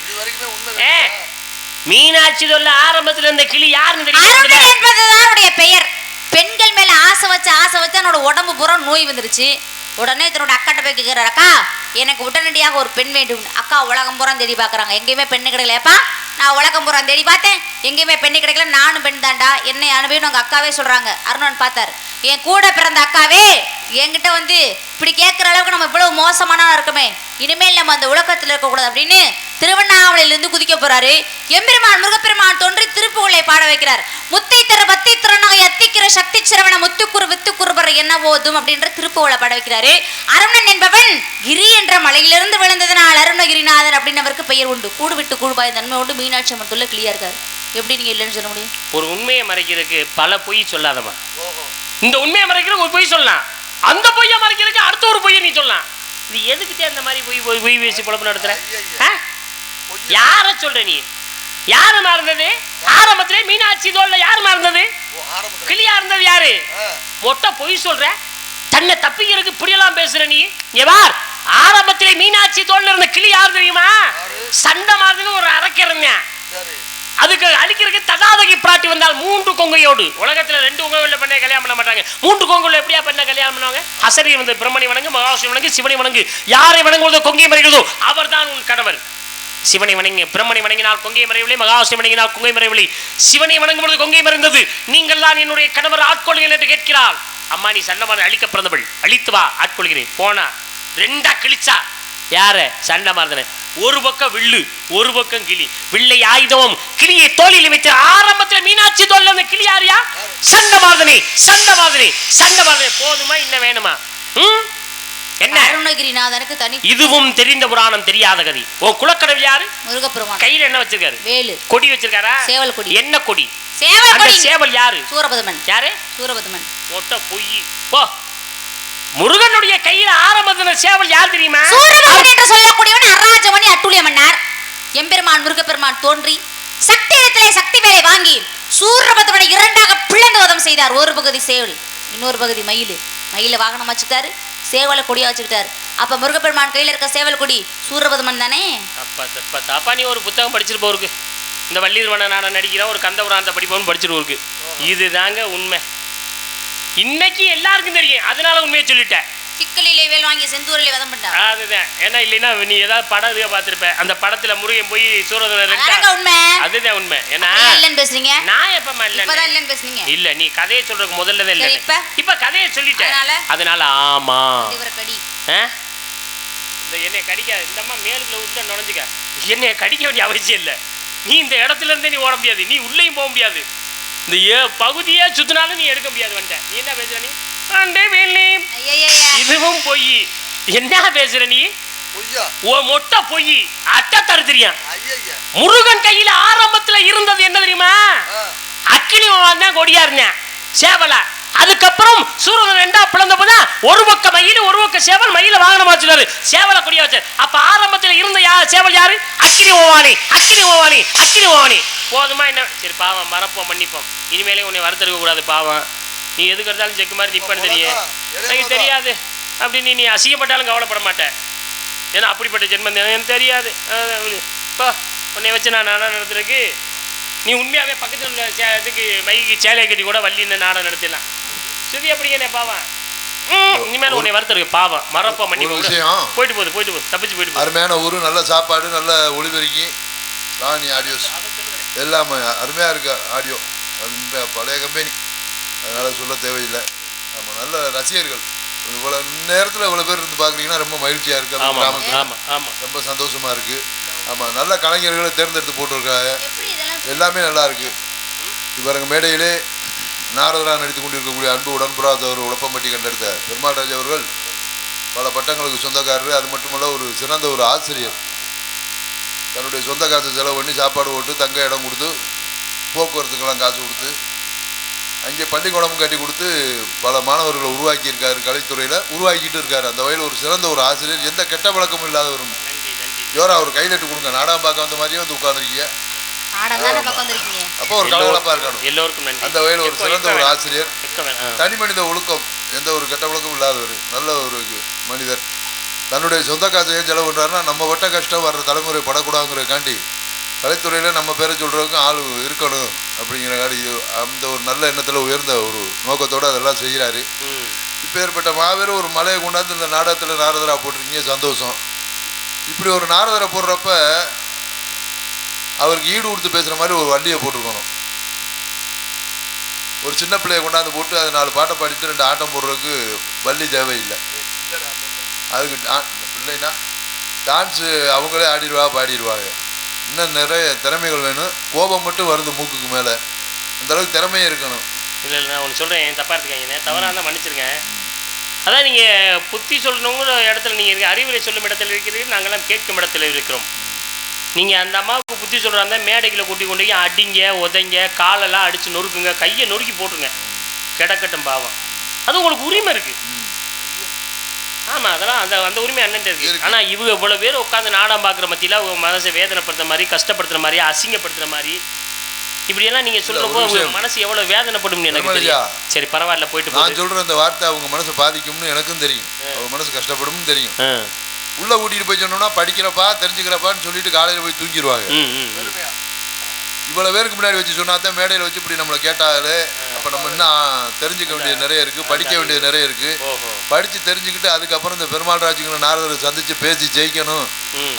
மீனாட்சி தொல்ல ஆரம்பத்துல இருந்த கிளி யாருன்னு தெரியும்?
என்பதுதான் பெயர். பெண்கள் மேல ஆசை வச்சு என்னோட உடம்பு பூரா நோய் வந்துருச்சு. உடனே தன்னோட அக்காட்ட போய் கேட்கிறார், அக்கா எனக்கு உடனடியாக ஒரு பெண் வேண்டும். அக்கா உலகம் பூரா தேடி பாக்குறாங்க, எங்கேயுமே பெண்ணு கிடைக்கலப்பா. நான் உலகம் பூரா தேடி பார்த்தேன், எங்கேயுமே பெண்ணு கிடைக்கல. நானும் பெண் தாண்டா, என்னை அனுபவம் உங்க அக்காவே சொல்றாங்க. அருணன் பார்த்தார், என் கூட பிறந்த அக்காவே என்கிட்ட வந்து இப்படி கேட்குற அளவுக்கு நம்ம இவ்வளவு மோசமானவா இருக்குமே, இனிமேல் நம்ம அந்த உலகத்தில் இருக்கக்கூடாது அப்படின்னு திருவண்ணாமலையிலிருந்து குதிக்க போறாரு. எம்பெருமான் முருகப்பெருமான் தோன்றி திருப்புகளை பாட வைக்கிறார். முத்தை தர பத்தை திறனாக அத்திக்கிற சக்தி சிரவண முத்துக்குறு வித்துக்குறுபற என்ன போதும் அப்படின்ற திருப்புகளை பாட வைக்கிறாரு. அருணன் என்பவன் கிரி என்ற மலையிலிருந்து விழுந்ததனால் அருணகிரிநாதன் அப்படின்னு அவருக்கு பெயர் உண்டு. கூடு விட்டு கூடுபாய் தன்மை உண்டு. மீனாட்சி அம்மன் தொல்லை கிளியா இருக்காரு. எப்படி நீங்க இல்லைன்னு சொல்ல முடியும்?
ஒரு உண்மையை மறைக்கிறதுக்கு பல பொய் சொல்லாதமா. இந்த உண்மையை மறைக்கிறதுக்கு ஒரு பொய் சொல்லலாம், அந்த பொய்யை மறைக்கிறதுக்கு அடுத்த ஒரு பொய்யை நீ சொல்லலாம். இது எதுக்கிட்டே அந்த மாதிரி பொய் பேசி பொழப்பு நடத்துற? யார சொல்ற நீ? யாரு மாறுந்தது? ஆரம்பத்திலே மீனாட்சி தோல்ல யாரு மாறுந்தது? கிளியா இருந்தது யாரு? மொட்டை பொய் சொல்ற, தன்னை தப்பிக்கிறதுக்கு இப்படியெல்லாம் பேசுற நீ. பார், ஆரம்பத்திலே மீனாட்சி தோல்ல இருந்த கிளி யாரு தெரியுமா? சண்டை மாறுதுன்னு ஒரு அரக்கிறங்க. அதுக்கு அழிக்கிறதுக்கு தகாதகி பிராட்டி வந்தால் 3 கொங்கையோடு. உலகத்துல 2 கொங்கையோட பண்ண கல்யாணம் பண்ண மாட்டாங்க. 3 கொங்கையோட எப்படியா பண்ண கல்யாணம் பண்ணுவாங்க? அசரி வந்து பிரம்மணி வணங்கு, மகாவிஷ்ணு வணங்கு, சிவனை வணங்கு. யாரை வணங்குவதோ கொங்கை மறைகிறதோ அவர் தான் உன் கணவர். சிவனை வணங்கி பிரம்மனை வணங்கினால் கொங்கை மறைவில்லை, மகாவிஷ்ணு வணங்கினால் கொங்கை மறைவில்லை. சிவனை வணங்கும் பொழுது கொங்கை மறைந்தது. நீங்கள் தான் என்னுடைய கணவர் ஆட்கொள்கிறேன் என்று கேட்கிறாள். அம்மா நீ சண்டமான அழிக்க பிறந்தவள், அழித்து வா ஆட்கொள்கிறேன். போனா 2ஆ கிழிச்சா. யார? சண்டை மாறுதன. ஒரு பக்கம் வில்லு, ஒரு பக்கம் கிளி. வில்லை ஆயுதமும் கிளியை தோளில் வைத்து ஆரம்பத்தில் மீனாட்சி தோல்ல அந்த கிளி யாரியா? சண்டை மாறுதனே, சண்டை மாறுதனே, சண்டை மாறுதனே. போதுமா? இன்னும் வேணுமா? என்ன?
அருணகிரிநாதனுக்கு தனி.
இதுவும் தெரிந்த புராணம் தெரியாத கதை. ஓ குலக்கடவுள் யாரு?
முருகப்பெருமான்.
கையில என்ன வச்சிருக்காரு?
வேலு.
கொடி வச்சிருக்காரா?
சேவல் கொடி.
என்ன கொடி?
சேவல் கொடி.
சேவல் யாரு?
சூரபதமன்.
யாரு?
சூரபதமன்.
மொட்டை பொய். போ. முருகனுடைய கையில ஆரம்பத்துல சேவல் யார் தெரியுமா?
சூரபதமன் என்று சொல்லக்கூடியவன் அராஜமணி அட்டுழிய மன்னார். எம்பெருமான் முருகப்பெருமான் தோன்றி சக்தி இடத்திலே சக்தி வேலை வாங்கி சூரபதமனை 2ஆக பிளந்து வதம் செய்தார். ஒரு பகுதி சேவல், இன்னொரு பகுதி மயில். மயில வாகனம் வச்சுக்கிட்டாரு, சேவலை கொடியா வச்சுக்கிட்டாரு. அப்ப முருகப்பெருமான் கையில இருக்க சேவல் கொடி சூரபதமன் தானே.
அப்பா நீ ஒரு புத்தகம் படிச்சிட்டு போருக்கு. இந்த வள்ளியர்வன நாட நடிக்கிற ஒரு கந்தபுராணத்தை படிப்போன்னு படிச்சுட்டு போருக்கு. இதுதாங்க உண்மை. இன்னைக்கு எல்லாருக்கும் தெரியும், அதனால உண்மையை சொல்லிட்டேன்.
சிக்கலிலே வேல் வாங்கி செந்தூரிலே வதம் பண்ணார்.
அதுதான். ஏன்னா இல்லைன்னா நீ ஏதாவது படம் இதுக பார்த்திருப்ப. அந்த படத்துல முருகன் போய் சூரபதமன்
உண்மை.
அதுதான் உண்மை. ஏன்னா
இல்லன்னு பேசுறீங்க.
நான் எப்பமா இல்ல
இப்பதான் இல்லன்னு பேசுறீங்க.
இல்ல நீ கதையை சொல்றதுக்கு முதல்லவே இல்ல. இப்ப கதையை சொல்லிட்டேன். அதனால ஆமா இந்த என்னைய கடிக்க இந்த அம்மா மேலுக்குள்ள உள்ள நுழைஞ்சுக்க. என்னைய கடிக்க வேண்டிய அவசியம் இல்லை. நீ இந்த இடத்துல இருந்தே நீ ஓட முடியாது, நீ உள்ளேயும் போக முடியாது. இந்த பகுதியே சுத்தினாலும் நீ எடுக்க முடியாது. வந்த நீ என்ன பேசுற? நீ இதுவும் பொய். என்ன பேசுற நீ? மொட்டை பொய். அட்டை தருத்திரியா? முருகன் கையில ஆரம்பத்துல இருந்தது என்ன தெரியுமா? அக்கினி தான் கொடியா இருந்தேன், சேவலா. அதுக்கப்புறம் சூரன் 2ஆ பிளந்த போதான் ஒரு பக்கம் மயில், ஒரு பக்கம் சேவல். மயில வாகனமா வச்சுட்டாரு, சேவலை கொடியா வச்சாரு. அப்ப ஆரம்பத்துல இருந்த சேவல் யாரு? அக்கினி ஓவானி, அக்கினி ஓவானி, அக்கினி ஓவானி. போதுமா? என்ன சரி, பாவம் மறப்போம், மன்னிப்போம். இனிமேலே உன்னை வருத்தெடுக்க கூடாது. பாவம், நீ எதுக்கு இருந்தாலும் செக்கு மாதிரி நிப்பான்னு தெரியும். எனக்கு தெரியாது அப்படின்னு நீ அசிங்கப்பட்டாலும் கவலைப்பட மாட்டேன். ஏன்னா அப்படிப்பட்ட ஜென்மம் எனக்கு தெரியாது. இப்போ உன்னை வச்சு நான் நாடகம் நடத்துறதுக்கு நீ உண்மையாகவே பக்கத்தில் உள்ள இதுக்கு மைக்கு சேலையை கட்டி கூட வள்ளின்னு நாடகம் நடத்திடலாம். சுதி அப்படியே என்ன பாவம் இனிமேல் உன்னை வருத்தருக்கு பாவம் மறப்பா பண்ணி
விஷயம்
போயிட்டு போகுது தப்பிச்சு போயிட்டு
அருமையான ஊர், நல்ல சாப்பாடு, நல்ல ஒளிபெருக்கி, ராணி ஆடியோஸ் எல்லாமே அருமையாக இருக்கு. ஆடியோ அது பழைய கம்பெனி, அதனால் சொல்ல தேவையில்லை. ஆமாம், நல்ல ரசிகர்கள். இவ்வளோ நேரத்தில் இவ்வளோ பேர் இருந்து பார்க்குறீங்கன்னா ரொம்ப மகிழ்ச்சியாக இருக்குது.
ஆமாம்,
ரொம்ப சந்தோஷமாக இருக்குது. ஆமாம், நல்ல கலைஞர்களை தேர்ந்தெடுத்து போட்டிருக்காங்க. எல்லாமே நல்லா இருக்குது. இவருங்க மேடையிலே நாரதரா நடித்து கொண்டிருக்கக்கூடிய அன்பு உடன்புறாத அவர் உடப்பம்பட்டி கண்டெடுத்த பெருமாள் ராஜ் அவர்கள் பல பட்டங்களுக்கு சொந்தக்காரர். அது மட்டுமல்ல ஒரு சிறந்த ஒரு ஆசிரியர். தன்னுடைய சொந்த காசு செலவு பண்ணி சாப்பாடு போட்டு தங்க இடம் கொடுத்து போக்குவரத்துக்கெல்லாம் காசு கொடுத்து அங்கே பள்ளிக்கூடமும் கட்டி கொடுத்து பல மாணவர்களை உருவாக்கியிருக்காரு. கலைத்துறையில் உருவாக்கிட்டு இருக்காரு. அந்த வகையில் ஒரு சிறந்த ஒரு ஆசிரியர், எந்த கெட்ட பழக்கமும் இல்லாதவரும். யோரா ஒரு கையிலட்டு கொடுங்க. நாடகம் பார்க்க வந்த மாதிரியே வந்து உட்காந்துருக்கீங்க. அப்போ ஒரு கலகலப்பா இருக்கணும். எல்லோருக்கும் அந்த வகையில் ஒரு சிறந்த ஒரு ஆசிரியர், தனி மனித ஒழுக்கம், எந்த ஒரு கெட்ட பழக்கமும் இல்லாதவர், நல்ல ஒரு மனிதர். தன்னுடைய சொந்த காசையே செலவு பண்ணுறாருன்னா நம்ம வட்ட கஷ்டம் வர்ற தலைமுறை படக்கூடாதுங்கிறக்காண்டி கலைத்துறையில் நம்ம பேரை சொல்கிறவங்க ஆள் இருக்கணும் அப்படிங்கிறக்காண்டி இது அந்த ஒரு நல்ல எண்ணத்தில் உயர்ந்த ஒரு நோக்கத்தோடு அதெல்லாம் செய்கிறாரு. இப்போ ஏற்பட்ட மாபெரும் ஒரு மலையை கொண்டாந்து இந்த நாடகத்தில் நாரதரா போட்டிருக்கீங்க, சந்தோஷம். இப்படி ஒரு நாரதரை போடுறப்ப அவருக்கு ஈடு கொடுத்து பேசுகிற மாதிரி ஒரு வண்டியை போட்டிருக்கணும். ஒரு சின்ன பிள்ளையை கொண்டாந்து போட்டு அது 4 பாட்டை பாடிட்டு 2 ஆட்டம் போடுறதுக்கு வள்ளி தேவையில்லை. அதுக்கு பிள்ளைனா டான்ஸு அவங்களே பாடிடுவாங்க. இன்னும் நிறைய திறமைகள் வேணும். கோபம் மட்டும் வருது மூக்குக்கு மேலே, அந்தளவுக்கு திறமையே இருக்கணும்.
இல்லை நான் ஒன்று சொல்கிறேன், தப்பாக எடுத்துக்காங்க, தவறாக இருந்தால் மன்னிச்சிருக்கேன். அதான் நீங்கள் புத்தி சொல்லணுங்கிற இடத்துல நீங்கள் இருக்க, அறிவுரை சொல்லும் இடத்துல இருக்கிறீர்கள், நாங்கள்லாம் கேட்கும் இடத்துல இருக்கிறோம். நீங்கள் அந்த அம்மாவுக்கு புத்தி சொல்கிறாங்க, மேடைகளை கூட்டி கொண்டு போய் அடிங்க, உதைங்க, காலெல்லாம் அடித்து நொறுக்குங்க, கையை நொறுக்கி போட்டுருங்க, கிடக்கட்டும் பாவம். அது உங்களுக்கு உரிமை இருக்குது. ஆமாம், அதெல்லாம் அந்த அந்த உரிமை அண்ணன் இருக்குது. ஆனால் இவங்க இவ்வளோ பேர் உட்காந்து நாடகம் பார்க்குற மத்தியில் அவங்க மனசை வேதனைப்படுத்துற மாதிரி, கஷ்டப்படுத்துகிற மாதிரி, அசிங்கப்படுத்துகிற மாதிரி இப்படியெல்லாம் நீங்கள் சொல்கிறப்போ அவங்க மனசு எவ்வளோ வேதனைப்படும் எனக்கு தெரியும். சரி பரவாயில்ல, போயிட்டு
நான் சொல்கிற அந்த வார்த்தை அவங்க மனசை பாதிக்கும்னு எனக்கும் தெரியும். அவங்க மனசு கஷ்டப்படும் தெரியும். உள்ளே கூட்டிகிட்டு போய் சொன்னோம்னா படிக்கிறப்பா தெரிஞ்சுக்கிறப்பான்னு சொல்லிட்டு காலையில் போய் தூங்கிடுவாங்க. இவ்வளோ பேருக்கு முன்னாடி வச்சு சொன்னா தான் மேடையில் வச்சு இப்படி நம்மளை கேட்டாலே அப்போ நம்ம இன்னும் தெரிஞ்சுக்க வேண்டியது நிறைய இருக்குது, படிக்க வேண்டியது நிறைய இருக்குது. படித்து தெரிஞ்சுக்கிட்டு அதுக்கப்புறம் இந்த பெருமாள் ராஜுங்களை நாரதரை சந்தித்து பேசி ஜெயிக்கணும்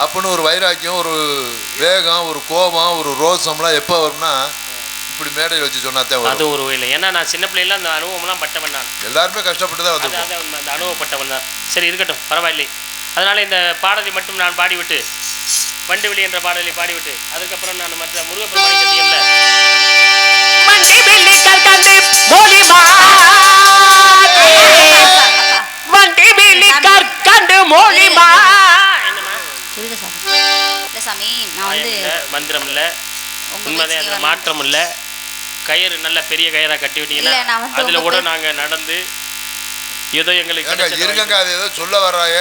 அப்படின்னு ஒரு வைராக்கியம், ஒரு வேகம், ஒரு கோபம், ஒரு ரோசம்லாம் எப்போ வரும்னா இப்படி மேடையில் வச்சு சொன்னா தான்
அது ஒரு இல்லை. ஏன்னா நான் சின்ன பிள்ளைலாம் அந்த அனுபவம்லாம் பட்டவன் தான்.
எல்லாருமே கஷ்டப்பட்டு தான் வந்து
அந்த அனுபவப்பட்டவன் தான். சரி இருக்கட்டும், பரவாயில்லை. அதனால் இந்த பாடலை மட்டும் நான் பாடிவிட்டு, வண்டிவெளி என்ற பாடலை பாடிவிட்டு அதுக்கப்புறம் நான் மற்ற முருகப்பெருமானை கட்டியம்ல மந்திரம் இல்லை, உண்மைதான், மாற்றம் இல்லை. கயிறு நல்ல பெரிய கயிறா கட்டி விட்டீங்கன்னா அதில் கூட நாங்கள் நடந்து ஏதோ எங்களுக்கு
இருங்க. அது ஏதோ சொல்ல வர்றாங்க,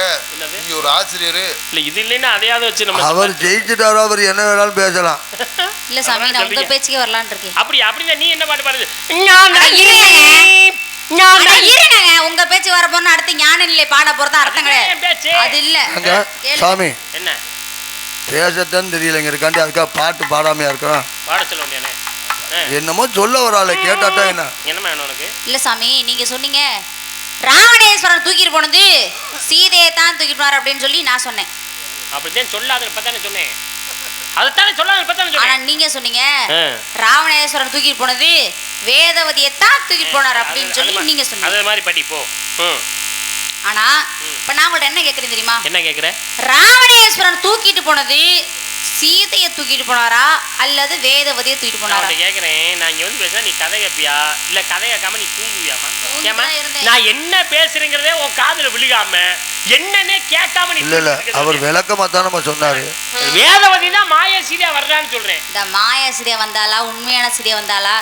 நீங்க ஒரு ஆசிரியர்
இல்ல, இது இல்லைன்னா அதையாவது வச்சு நம்ம
அவர் ஜெயிச்சுட்டாரோ அவர் என்ன வேணாலும் பேசலாம்.
இல்ல சாமி, நான் உங்க பேச்சுக்கே வரலான்னு இருக்கேன்.
அப்படின்னா நீ என்ன பாட்டு பாடுது?
உங்க பேச்சு வர போறோம், அடுத்து ஞானம் இல்லை பாட போறதா அர்த்தம் கிடையாது. அது இல்ல
சாமி,
என்ன
பேசத்தான் தெரியலங்க இருக்காண்டி அதுக்காக பாட்டு பாடாமையா இருக்கிறோம்.
பாட சொல்ல முடியானே,
என்னமோ சொல்ல வராள கேட்டாட்டா என்ன
என்னமா வேணும் உனக்கு?
இல்ல சாமி, நீங்க சொன்னீங்க ராவணேஸ்வரன் தூக்கிட்டு போனது சீதையை தான் தூக்கிட்டு போனார் அப்படின்னு சொல்லி நான் சொன்னேன்.
அப்படித்தான் சொல்லாத பத்தானே சொன்னேன், அதுதானே சொல்லாத பத்தானே சொன்னேன்.
ஆனா நீங்க சொன்னீங்க ராவணேஸ்வரன் தூக்கிட்டு போனது வேதவதியை தான் தூக்கிட்டு போனார் அப்படின்னு சொல்லி நீங்க சொன்னீங்க.
அதே மாதிரி படி போ.
ஆனா இப்ப நான் உங்கள்ட்ட என்ன கேக்குறேன் தெரியுமா?
என்ன கேக்குற?
ராவணேஸ்வரன் தூக்கிட்டு போனது சீதையை தூக்கிட்டு போனாரா அல்லது வேதவதியை தூக்கிட்டு போனாரா
கேக்குறேன். நான் இங்க வந்து பேசுனா நீ கதை கேப்பியா இல்ல கதை கேட்காம நீ தூங்குவியாமா? ஏமா நான் என்ன பேசுறேங்கிறதே உன் காதுல விழுகாம என்னன்னே கேட்காம நீ
இல்ல அவர் விளக்கமா தான் நம்ம சொன்னாரு.
வேதவதி தான் மாயா சீதையா வர்றான்னு சொல்றேன்.
இந்த மாயா சீதை வந்தாலா உண்மையான சீதை வந்தாலா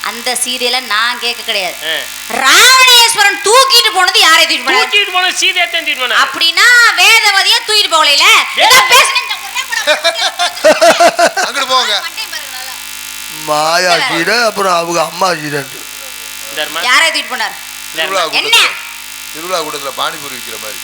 அந்த சீதையில நான் கேட்க கிடையாது. ராவணேஸ்வரன் தூக்கிட்டு போனது யாரை தூக்கிட்டு
போனது? சீதையை தான் தூக்கிட்டு போனது.
அப்படின்னா வேதவதியை தூக்கிட்டு போகல. ஏதோ பேசுனேன்
அங்கிட்டு போங்க.
மாயா சீதை அப்புறம் அவங்க அம்மா சீதை
யாரை தூக்கிட்டு போனார்?
திருவிழா கூட்டத்துல பானிபூரி விற்கிற மாதிரி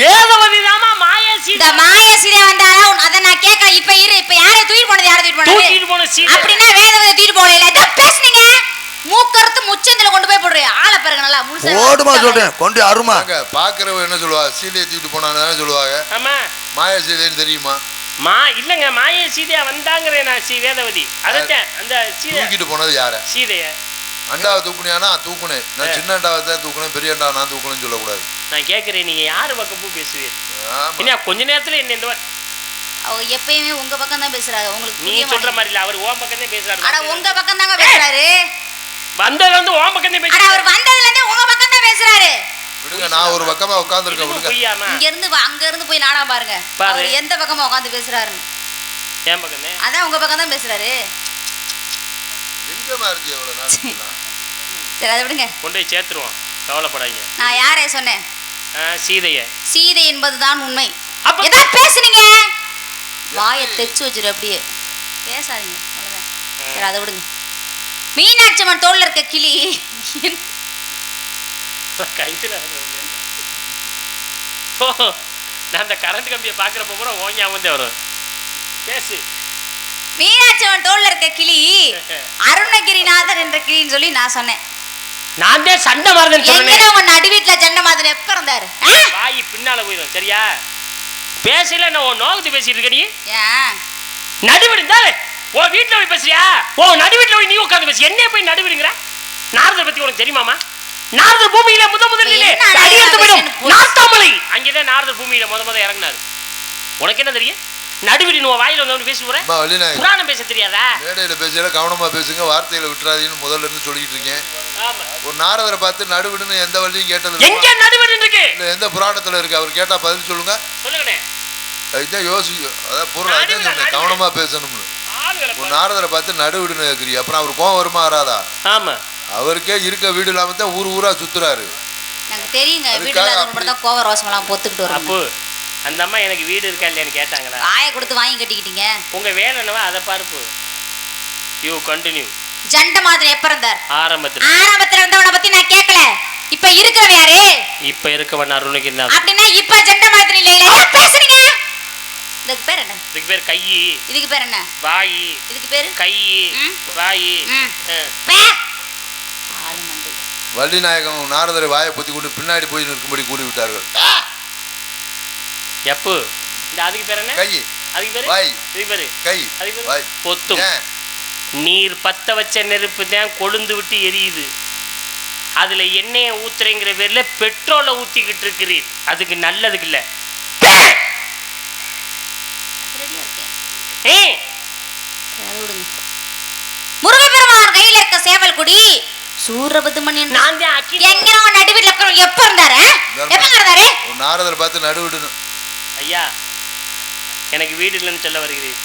வேதவதி தாமா மாயா
இந்த
சீதை.
மாயா சீதை வந்தாரா அத நான் கேட்க. இப்ப இரு, இப்ப யாரை தூக்கிட்டு போனது? யாரை தூக்கிட்டு
தூக்கிட்டு போன சீதை.
அப்படின்னா வேதவதி தூக்கிட்டு போகல. இத பேசுனீங்க. மூக்கறுத்து முச்சந்தில கொண்டு போய் போடுறீங்க. ஆளை பாருங்க நல்லா முழுசா.
ஓடுமா சொல்றேன் கொண்டு அருமா.
பாக்குறவ என்ன சொல்லுவாங்க? சீதையை தூக்கிட்டு போனான்னு சொல்லுவாங்க.
ஆமா
மாயா சீதைன்னு தெரியுமா?
இல்லங்க மாயா சீதையா வந்தாங்கிறேன் நான். வேதவதி அதத்தான் அந்த சீதை
தூக்கிட்டு போனது யார?
சீதைய.
அண்டாவை தூக்குனியானா தூக்குனேன். நான் சின்ன அண்டாவை தான் தூக்குனேன், பெரிய அண்டாவை நான் தூக்குனேன்னு சொல்லக்கூடாது.
நான் கேட்கிறேன், நீங்க யாரு பக்கம் பேசுவீர்?
ஆமா.
என்ன கொஞ்ச நேரத்துல என்ன இந்த
அவ எப்பயுமே உங்க பக்கம் தான் பேசுறாங்க. உங்களுக்கு
நீ
புரிய
சொல்ற
மாட்டேங்குது.
மாதிரி இல்ல, அவர் ஓம் பக்கம் தான் பேசுறாரு.
அட உங்க பக்கம் தாங்க பேசுறாரு.
வந்ததுல இருந்து ஓம் பக்கம் தான்
அட
பேசுறாரு.
அவர் வந்ததுல இருந்தே உங்க பக்கம் தான் பேசுறாரு.
விடுங்க, நான் ஒரு பக்கமா உட்கார்ந்திருக்கேன். விடுங்க.
பொய்யாமா
இங்க இருந்து அங்க இருந்து போய் நாடா பாருங்க.
பாரு.
அவர் எந்த பக்கமா உட்கார்ந்து பேசுறாருன்னு.
ஏன் பக்கம் தான்?
அதான் உங்க பக்கம் தான் பேசுறாரு.
எங்க மாறுச்சு எவ்வளவு நாள்?
சரி அதை விடுங்க.
கொண்டு போய் சேர்த்துருவோம், கவலைப்படாதீங்க.
நான் யாரே சொன்னேன்?
சீதைய.
சீதை என்பதுதான் உண்மை.
அப்ப-
எதா பேசுனீங்க? வாயை தெச்சு வச்சிரு. அப்படியே பேசாதீங்க அவ்வளவுதான். சரி அதை விடுங்க. மீனாட்சி அம்மன் தோல்ல இருக்க கிளி
கைத்துல நான் அந்த கரண்ட் கம்பியை பாக்குறப்ப கூட ஓஞ்ஞா வந்து வரும். பேசு.
மீனாட்சி அம்மன் தோல்ல இருக்க கிளி அருணகிரிநாதர் என்ற கிளின்னு சொல்லி நான் சொன்னேன்.
நான் தான் சண்டை மாறுதுன்னு சொன்னேன்.
எங்கடா உங்க நடு வீட்டுல ஜெண்ட மாதிரி எப்ப இருந்தாரு?
வாய் பின்னால போயிடும் சரியா? பேசல நான் உன் நோகத்து பேசிட்டு இருக்க. நீ
ஏன்
நடுவிடு இருந்தாரு உன் வீட்டுல போய் பேசுறியா? நடு வீட்டுல போய் நீ உட்காந்து பேசு. என்ன போய் நடுவிடுங்கிற? நாரதர் பத்தி உனக்கு தெரியுமாமா? நாரதர் பூமியில முதலிலே அடியெடுத்து போயிடும் நார்த்தாமலை. அங்கேதான் நாரதர் பூமியில முத இறங்கினாரு. உனக்கு என்ன தெரியும்? நடுவிடு உன் வாயில வந்து பேசி போற. புராணம் பேச தெரியாதா?
மேடையில பேசல கவனமா பேசுங்க, வார்த்தையில விட்டுறாதீங்கன்னு முதல்ல இருந்து சொல்லிட்டு இருக்கேன். ஒரு நாரதரை பார்த்து நடுவிடுன்னு எந்த வழியும் கேட்டது
எங்க நடுவிடு இருக்கு?
இல்ல எந்த புராணத்துல இருக்கு? அவர் கேட்டா பதில் சொல்லுங்க.
சொல்லுங்கண்ணே.
அதுதான் யோசிக்கும். அதான் பொருள் அதுதான் சொன்னேன், கவனமா பேசணும்னு. ஒரு நாரதரை பார்த்து நடுவிடுன்னு கேக்குறீங்க, அப்புறம் அவர் கோவம் வருமா வராதா?
ஆமா,
அவருக்கே இருக்க வீடு இல்லாம தான் ஊர் ஊரா சுத்துறாரு.
எனக்கு தெரியுங்க. வீடு இல்லாதவங்க தான் கோவ ரோசமெல்லாம் பொத்துக்கிட்டு வரும்.
அப்போ அந்த அம்மா எனக்கு வீடு இருக்கா இல்லையான்னு கேட்டாங்களா?
ஆய கொடுத்து வாங்கி கட்டிக்கிட்டீங்க.
உங்க வேலை என்னவா அதை பார்ப்பு. You continue.
ஜண்ட மாதிரி எப்ப இருந்தார்?
ஆரம்பத்துல
இருந்தவனை பத்தி நான் கேட்கல. இப்ப இருக்கிறவன் யாரு?
இப்ப இருக்கவன் அருணகிரிநாதர்.
அப்படின்னா இப்ப ஜண்ட மாதிரி இல்ல இல்ல பேசுறீங்க. இதுக்கு பேர் என்ன?
இதுக்கு பேர் கை.
இதுக்கு பேர் என்ன?
வாய்.
இதுக்கு பேர்
கை வாய்.
வள்ளி நாயகம் நாரதரை வாயை பொத்தி கொண்டு பின்னாடி போய் நிற்கும்படி கூறி விட்டார்கள்.
எப்போ இந்த அதுக்கு பேர் என்ன?
கை.
அதுக்கு பேர்
வாய்.
இதுக்கு பேர்
கை.
அதுக்கு பேர்
வாய்.
பொத்தும். நீர் பத்த வச்ச நெருப்பு தான் கொழுந்து விட்டு எரியுது. அதுல எண்ணெயை ஊத்துறேங்கிற பேர்ல பெட்ரோலை ஊத்திக்கிட்டு இருக்கிறீர். அதுக்கு நல்லதுக்கு இல்ல.
முருகப்பெருமான் கையில இருக்க சேவல் குடி சூரபத்து மணி
நான் தான் அக்கி.
எங்க நடுவில் இருக்கிறவங்க எப்ப இருந்தாரு? எப்ப இருந்தாரு?
ஒரு நாரதரை பார்த்து நடுவிடணும்.
ஐயா எனக்கு வீடு இல்லைன்னு சொல்ல வருகிறேன்.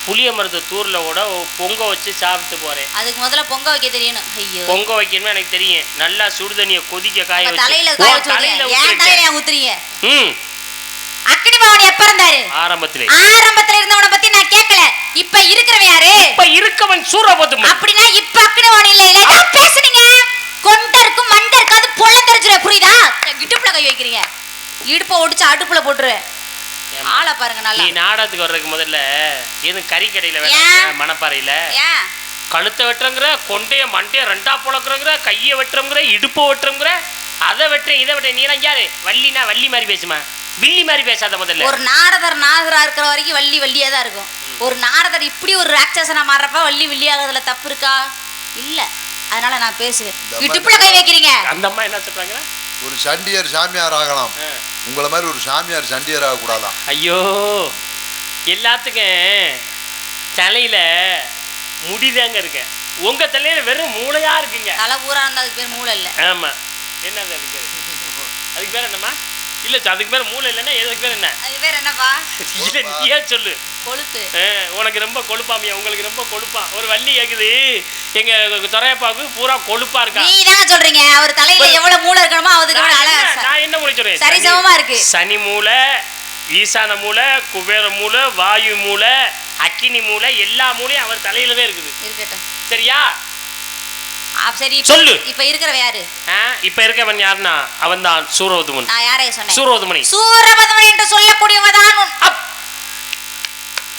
புளிய மரத்து தூர்ல கூட பொங்க வச்சு சாப்பிட்டு போறேன்.
அதுக்கு முதல்ல பொங்க வைக்க தெரியணும். ஐயோ
பொங்க வைக்கணும்னு எனக்கு தெரியும். நல்லா சுடுதண்ணிய கொதிக்க காய வச்சு
தலையில ஊத்துறீங்க. அக்னி பவன் எப்ப இருந்தாரு?
ஆரம்பத்துல
இருந்தவனை பத்தி நான் கேட்கல. இப்ப இருக்கிறவன் யாரு?
இப்ப இருக்கவன் சூரபத்து.
அப்படின்னா இப்ப அக்னி பவன் இல்ல இல்ல பேசுனீங்க. கொண்டருக்கும் மண்டருக்கு அது பொள்ளந்தரிச்சுற. புரியுதா? இடுப்புல கை வைக்கிறீங்க. இடுப்ப ஒடிச்சு அடுப்புல போட்டுருவேன். ஆளை பாருங்க நல்லா.
நீ நாடகத்துக்கு வர்றதுக்கு முதல்ல எது கறி கடையில மணப்பாறையில கழுத்தை வெட்டுறங்கிற, கொண்டைய மண்டைய ரெண்டா பொழக்கிறங்கிற, கையை வெட்டுறங்கிற, இடுப்பை வெட்டுறங்கிற, அதை வெட்டுறேன் இதை வெட்டுறேன். நீ எல்லாம் யாரு? வள்ளினா வள்ளி மாதிரி பேசுமா, வில்லி மாதிரி பேசாத. முதல்ல
ஒரு நாரதரா இருக்கிற வரைக்கும் வள்ளி வள்ளியா தான் இருக்கும். ஒரு நாரதர் இப்படி ஒரு ராட்சசனா மாறப்ப வள்ளி வில்லியாகிறதுல தப்பு இருக்கா? இல்ல. அதனால நான் பேசுவேன். இடுப்புல கை வைக்கிறீங்க.
அந்த அம்மா என்ன சொல்றாங்க?
ஒரு சண்டியர் சாமியார் ஆகலாம், உங்களை மாதிரி ஒரு சாமியார் சண்டியர் ஆக கூடாதான்.
ஐயோ எல்லாத்துக்கும் தலையில முடிதாங்க இருக்கு. உங்க தலையில வெறும் மூளையா இருக்குங்க.
தலை பூரா இருந்தா அதுக்கு பேர் மூளை இல்ல.
ஆமா. என்னது அதுக்கு பேர்? அதுக்கு பேர் என்னம்மா? இல்ல அதுக்கு பேர் மூளை இல்லைன்னா எதுக்கு பேர் என்ன?
அதுக்கு பேர் என்னப்பா?
இல்ல நீயே சொல்லு.
கொழுப்பு.
உனக்கு ரொம்ப கொழுப்பாமியா? உங்களுக்கு ரொம்ப கொழுப்பா? ஒரு வள்ளி கேக்குது எங்க துறையப்பாவுக்கு பூரா கொழுப்பா இருக்கா.
நீ தான் சொல்றீங்க அவர் தலையில எவ்வளவு மூளை இருக்கணுமோ அதுக்கு
நான் என்ன மூளை சொல்றேன்?
சரிசமமா இருக்கு.
சனி மூளை, ஈசான மூளை, குபேர மூளை, வாயு மூளை, அக்கினி மூளை, எல்லா மூளையும் அவர் தலையில தான் இருக்குது.
இருக்கட்டும்.
சரியா?
சரி
சொல்லு.
இப்ப இருக்கிறவ யாரு?
இப்ப இருக்கவன் யாருன்னா அவன் தான் சூரவதுமன்.
நான் யாரைய சொன்னேன்?
சூரவதுமணி.
சூரவதுமன் என்று சொல்லக்கூடியவதான்.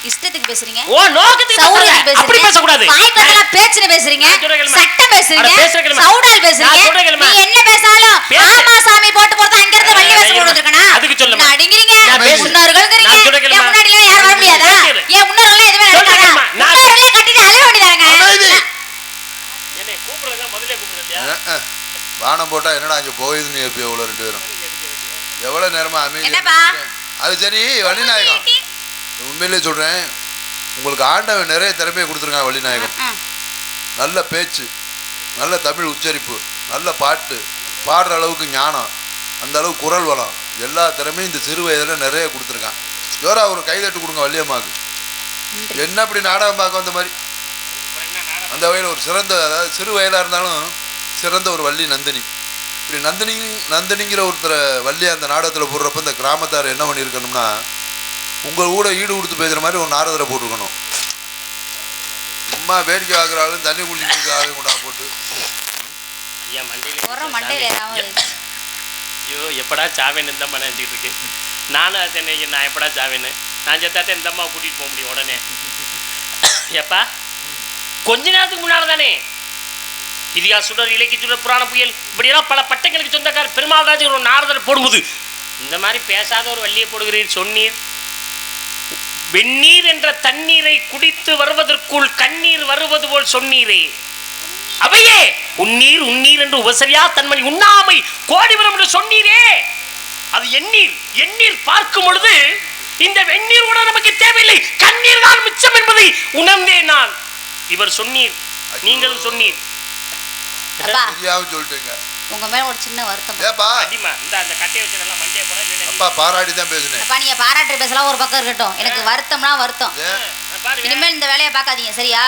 இஷ்டத்துக்கு பேசுறீங்க.
ஓ நோக்கத்துக்கு பேசுறீங்க. அப்படி பேச கூடாது.
வாய்க்கெல்லாம் பேச்சுன்னு பேசுறீங்க. சட்டம் பேசுறீங்க. சவுடால் பேசுறீங்க. நீ என்ன பேசாலும் ஆமா சாமி போட்டு போறது அங்க இருந்து வள்ளி வேஷம் போடுறதுக்கனா?
அதுக்கு சொல்லுமா.
அடிங்கறீங்க. முன்னோர்கள்ங்கறீங்க. என் முன்னாடில யார் வர முடியாதா? என் முன்னோர்களே எதுமே நடக்காதா? முன்னோர்களே கட்டிட்டு அழுக வேண்டியதாங்க.
என்னை கூப்பிடுறதா முதல்ல கூப்பிடுறலையா?
வானம் போட்டா என்னடா அங்க போகுதுன்னு எப்ப எவ்வளவு ரெண்டு பேரும் எவ்வளவு நேரமா அமைதி.
என்னப்பா?
அது சரி வள்ளிநாயகம், உண்மையிலே சொல்றேன், உங்களுக்கு ஆண்டவன் நிறைய திறமையை கொடுத்துருக்கான் வள்ளிநாயகம். நல்ல பேச்சு, நல்ல தமிழ் உச்சரிப்பு, நல்ல பாட்டு, பாடுற அளவுக்கு ஞானம், அந்த அளவுக்கு குரல் வளம், எல்லா திறமையும் இந்த சிறு வயதில் நிறைய கொடுத்துருக்கான். ஜோரா ஒரு கைதட்டு கொடுங்க வள்ளியம்மாவுக்கு. என்ன அப்படி நாடகம் பார்க்க வந்த மாதிரி அந்த வகையில் ஒரு சிறந்த, அதாவது சிறு வயலாக இருந்தாலும் சிறந்த ஒரு வள்ளி நந்தினி. இப்படி நந்தினிங்கிற ஒருத்தரை வள்ளி அந்த நாடகத்தில் போடுறப்ப இந்த கிராமத்தார் என்ன பண்ணியிருக்கணும்னா, உங்கள் கூட ஈடு கொடுத்து பேசுகிற மாதிரி ஒரு நாரதரை போட்டிருக்கணும். சும்மா வேடிக்கை ஆகுறாலும் தண்ணி குடிச்சிட்டு ஆக கூட போட்டு
ஐயோ எப்படா சாவேன்னு இந்த அம்மா நினச்சிக்கிட்டு இருக்கு. நானும் அது நான் எப்படா சாவேன்னு நான் செத்தாத்தே இந்த அம்மா கூட்டிகிட்டு போக முடியும் உடனே. எப்பா கொஞ்ச நேரத்துக்கு முன்னால் தானே இதிகாச சுடர், இலக்கிய சுடர், புராண புயல் இப்படியெல்லாம் பல பட்டங்களுக்கு சொந்தக்கார பெருமாள் ராஜன் ஒரு நாரதரை போடும்போது இந்த மாதிரி பேசாத ஒரு வள்ளியை போடுகிறீர். சொன்னீர் வெந்நீர் என்ற தண்ணீரை குடித்து வருவதற்குள் கண்ணீர் வருவது போல் சொன்னீரே. அவையே உன்னீர் உன்னீர் என்று உபசரியா தன்மணி உண்ணாமை கோடி வரும் என்று சொன்னீரே. அது எண்ணீர். எண்ணீர் பார்க்கும் பொழுது இந்த வெந்நீர் கூட நமக்கு தேவையில்லை, கண்ணீர் தான் மிச்சம் என்பதை உணர்ந்தேன் நான். இவர் சொன்னீர், நீங்களும் சொன்னீர்.
சொல்லிட்டீங்க.
உங்க மேல ஒரு சின்ன வருத்தம்.
ஏப்பா
அடிமா இந்த அந்த கட்டைய வச்சு நல்லா மண்டைய போட இல்ல.
அப்பா பாராட்டி தான் பேசுனேன்.
அப்பா நீங்க பாராட்டி பேசலாம் ஒரு பக்கம் இருக்கட்டும். எனக்கு வருத்தம்னா வருத்தம். இனிமேல் இந்த வேலையை பார்க்காதீங்க சரியா?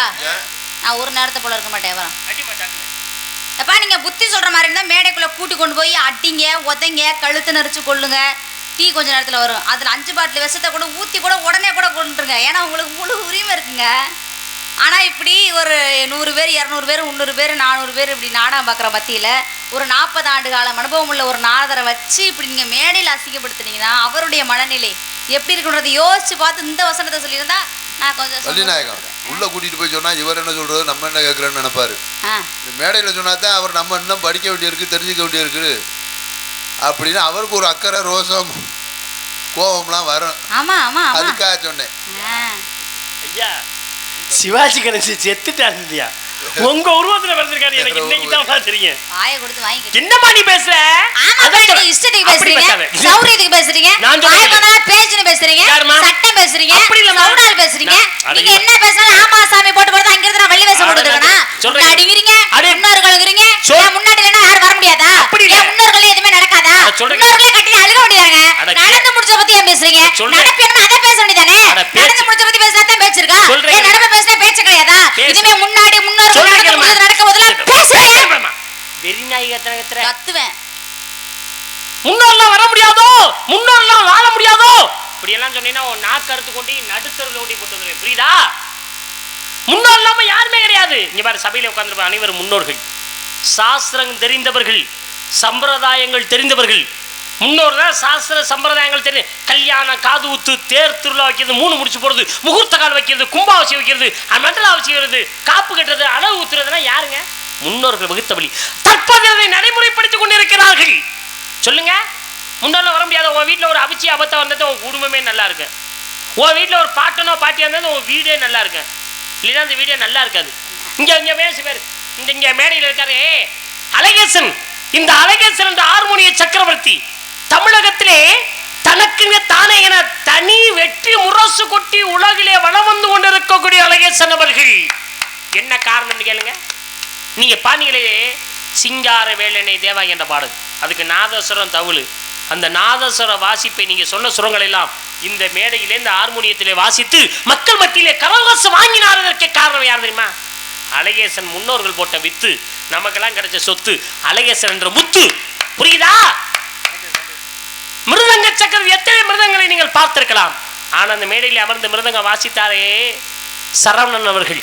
நான் ஒரு நேரத்தை போல இருக்க மாட்டேன். வரோம் அப்பா. நீங்க புத்தி சொல்ற மாதிரி இருந்தா மேடைக்குள்ள கூட்டி கொண்டு போய் அடிங்க, உதைங்க, கழுத்து நெரிச்சு கொள்ளுங்க. டீ கொஞ்ச நேரத்துல வரும். அதுல 5 பாட்டில் விஷத்தை கூட ஊத்தி கூட உடனே கூட கொண்டுருங்க. ஏன்னா உங்களுக்கு முழு உரிமை இருக்குங்க. ஆனா இப்படி ஒரு 100 பேர் 200 பேர் 300 பேர் 400 பேர் இப்படி நாடகம் பார்க்குற மத்தியில ஒரு 40 ஆண்டு காலம் அனுபவம் உள்ள ஒரு நாதரை வச்சு இப்படி நீங்க மேடையில் அசிங்கப்படுத்துனீங்கன்னா அவருடைய மனநிலை எப்படி இருக்குன்றதை யோசிச்சு பார்த்து இந்த வசனத்தை சொல்லியிருந்தா நான் கொஞ்சம்
வள்ளிநாயகம் உள்ள கூட்டிட்டு போய் சொன்னா இவர் என்ன சொல்றது, நம்ம என்ன கேட்கறேன்னு நினைப்பாரு. மேடையில சொன்னாதான் அவர் நம்ம இன்னும் படிக்க வேண்டியிருக்கு, தெரிஞ்சுக்க வேண்டியிருக்கு அப்படின்னு அவருக்கு ஒரு அக்கறை, ரோசம், கோபம்லாம் வரும்.
ஆமா ஆமா
அதுக்காக சொன்னேன்.
ஐயா சிவாஜி கணேசன் செத்துட்டான் இல்லையா? உங்க உருவத்துல வந்திருக்காரு. எனக்கு இன்னைக்கு தான் தெரியும். வாயை கொடுத்து வாங்கி என்னமா நீ பேசுற?
ஆமா நீ இஷ்டத்துக்கு பேசுறீங்க, சௌரியத்துக்கு பேசுறீங்க, வாய்க்கொண்டா பேச்சுன்னு பேசுறீங்க, சட்டம் பேசுறீங்க, சவுடால் பேசுறீங்க. நீங்க என்ன பேசினாலும் ஆமா சாமி போட்டு போறது அங்க இருந்து வள்ளி வேஷம் போட்டுக்கறனா சொல்றீங்க. அடிங்கறீங்க, முன்னோர்கள்ங்கறீங்க. ஏன் முன்னாடி இல்லனா யாரும் வர முடியாதா? ஏன் முன்னோர்களே எதுமே நடக்காதா? முன்னோர்களே கட்டி அழுக வேண்டியதாங்க. நடந்து முடிச்ச பத்தி ஏன் பேசுறீங்க? நடப்பு என்ன அத பேச வேண்டியதானே? நடந்து முடிச்ச பத்தி பேசினா தான் பேச்சு இருக்கா? ஏன் நடப்பு பேசினா பேச்சு கிடையாதா? இதுமே முன்னாடி முன்னோர்கள் நடக்க முதல்ல பேசுறீங்க.
வெறி நாயகத்தன
கத்துவேன்.
முன்னோர்லாம் வர முடியாதோ, முன்னோர்லாம் வாழ முடியாதோ இப்படி எல்லாம் சொன்னீங்கன்னா உன் நாக்கு அறுத்து கொண்டு நடுத்தருல ஓடி போட்டு வந்துருவேன். புரியுதா? முன்னோர் இல்லாம யாருமே கிடையாது. இங்க பாரு சபையில உட்கார்ந்துருப்ப அனைவரும் முன்னோர்கள், சாஸ்திரம் தெரிந்தவர்கள், சம்பிரதாயங்கள் தெரிந்தவர்கள். முன்னோர் தான் சாஸ்திர சம்பிரதாயங்கள் தெரியும். கல்யாணம், காது ஊத்து, தேர் திருவிழா வைக்கிறது, 3 முடிச்சு போடுறது, முகூர்த்த கால் வைக்கிறது, கும்பாவசியம் வைக்கிறது, மண்டலாவசியம் வருது, காப்பு கட்டுறது, அளவு ஊத்துறதுலாம் யாருங்க? முன்னோர்கள் வகுத்த வழி. தற்போது அதை நடைமுறைப்படுத்திக் கொண்டிருக்கிறார்கள். சொல்லுங்க, முன்னோர்ல வர முடியாத. உன் வீட்டில் ஒரு அபிச்சி அபத்தம் வந்தது உன் குடும்பமே நல்லா இருக்கு. உன் வீட்டில் ஒரு பாட்டனோ பாட்டியா இருந்தது உன் வீடே நல்லா இருக்கு. இல்லைன்னா அந்த வீடே நல்லா இருக்காது. இங்க பேர் இங்க மேடையில் இருக்காரு அழகேசன். இந்த அழகேசன் என்ற ஹார்மோனிய சக்கரவர்த்தி தமிழகத்திலே தனக்குங்க தானே என தனி வெற்றி முரசு கொட்டி உலகிலே வளம் வந்து கொண்டிருக்கக்கூடிய அழகேசன் அவர்கள். என்ன காரணம்னு கேளுங்க. நீங்க பாண்டிகளே சிங்கார வேலனை தேவா என்ற பாடல், அதுக்கு நாதஸ்வரம் தவுளு. அந்த நாதஸ்வர வாசிப்பை நீங்க சொன்ன சுரங்கள் எல்லாம் இந்த மேடையிலே இந்த ஹார்மோனியத்திலே வாசித்து மக்கள் மத்தியிலே கரகோஷம் வாங்கினார். அதற்கு காரணம் யார் தெரியுமா? அழகேசன் முன்னோர்கள் போட்ட வித்து, நமக்கெல்லாம் கிடைச்ச சொத்து அழகேசன் என்ற முத்து. புரியுதா? மிருதங்க சக்கரம் எத்தனை மிருதங்களை நீங்கள் பார்த்திருக்கலாம். ஆனா அந்த மேடையில் அமர்ந்து மிருதங்க வாசித்தாரே சரவணன் அவர்கள்,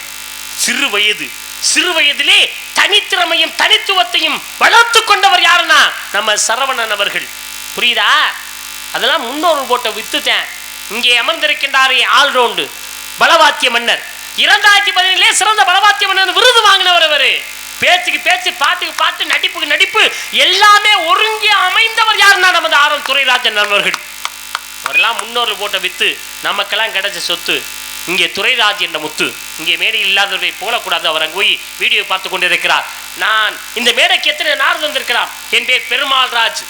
சிறு வயது சிறு வயதிலே தனித்திறமையும் தனித்துவத்தையும் வளர்த்து கொண்டவர் யாருன்னா நம்ம சரவணன் அவர்கள். புரியுதா? அதெல்லாம் முன்னோர்கள் போட்ட வித்துட்டேன். இங்கே அமர்ந்திருக்கின்றாரே ஆல்ரவுண்டு பலவாத்திய மன்னர், 2017 சிறந்த பலவாத்திய மன்னர் விருது வாங்கினவர் அவரு. பேச்சுக்கு பேச்சு, பாட்டுக்கு பாட்டு, நடிப்புக்கு நடிப்பு, எல்லாமே ஒருங்கி அமைந்தவர் யாருன்னா நமது ஆர்.எல். துரைராஜன் அவர்கள். அவரெல்லாம் முன்னோர்கள் போட்ட வித்து, நமக்கெல்லாம் கிடைச்ச சொத்து. இங்கே துரைராஜ் என்ற முத்து இங்கே மேடையில் இல்லாதவரை போகக்கூடாது. அவர் அங்கே போய் வீடியோ பார்த்து கொண்டிருக்கிறார். நான் இந்த மேடைக்கு எத்தனை நாரதம் வந்திருக்கிறார். என் பேர் பெருமாள் ராஜ்.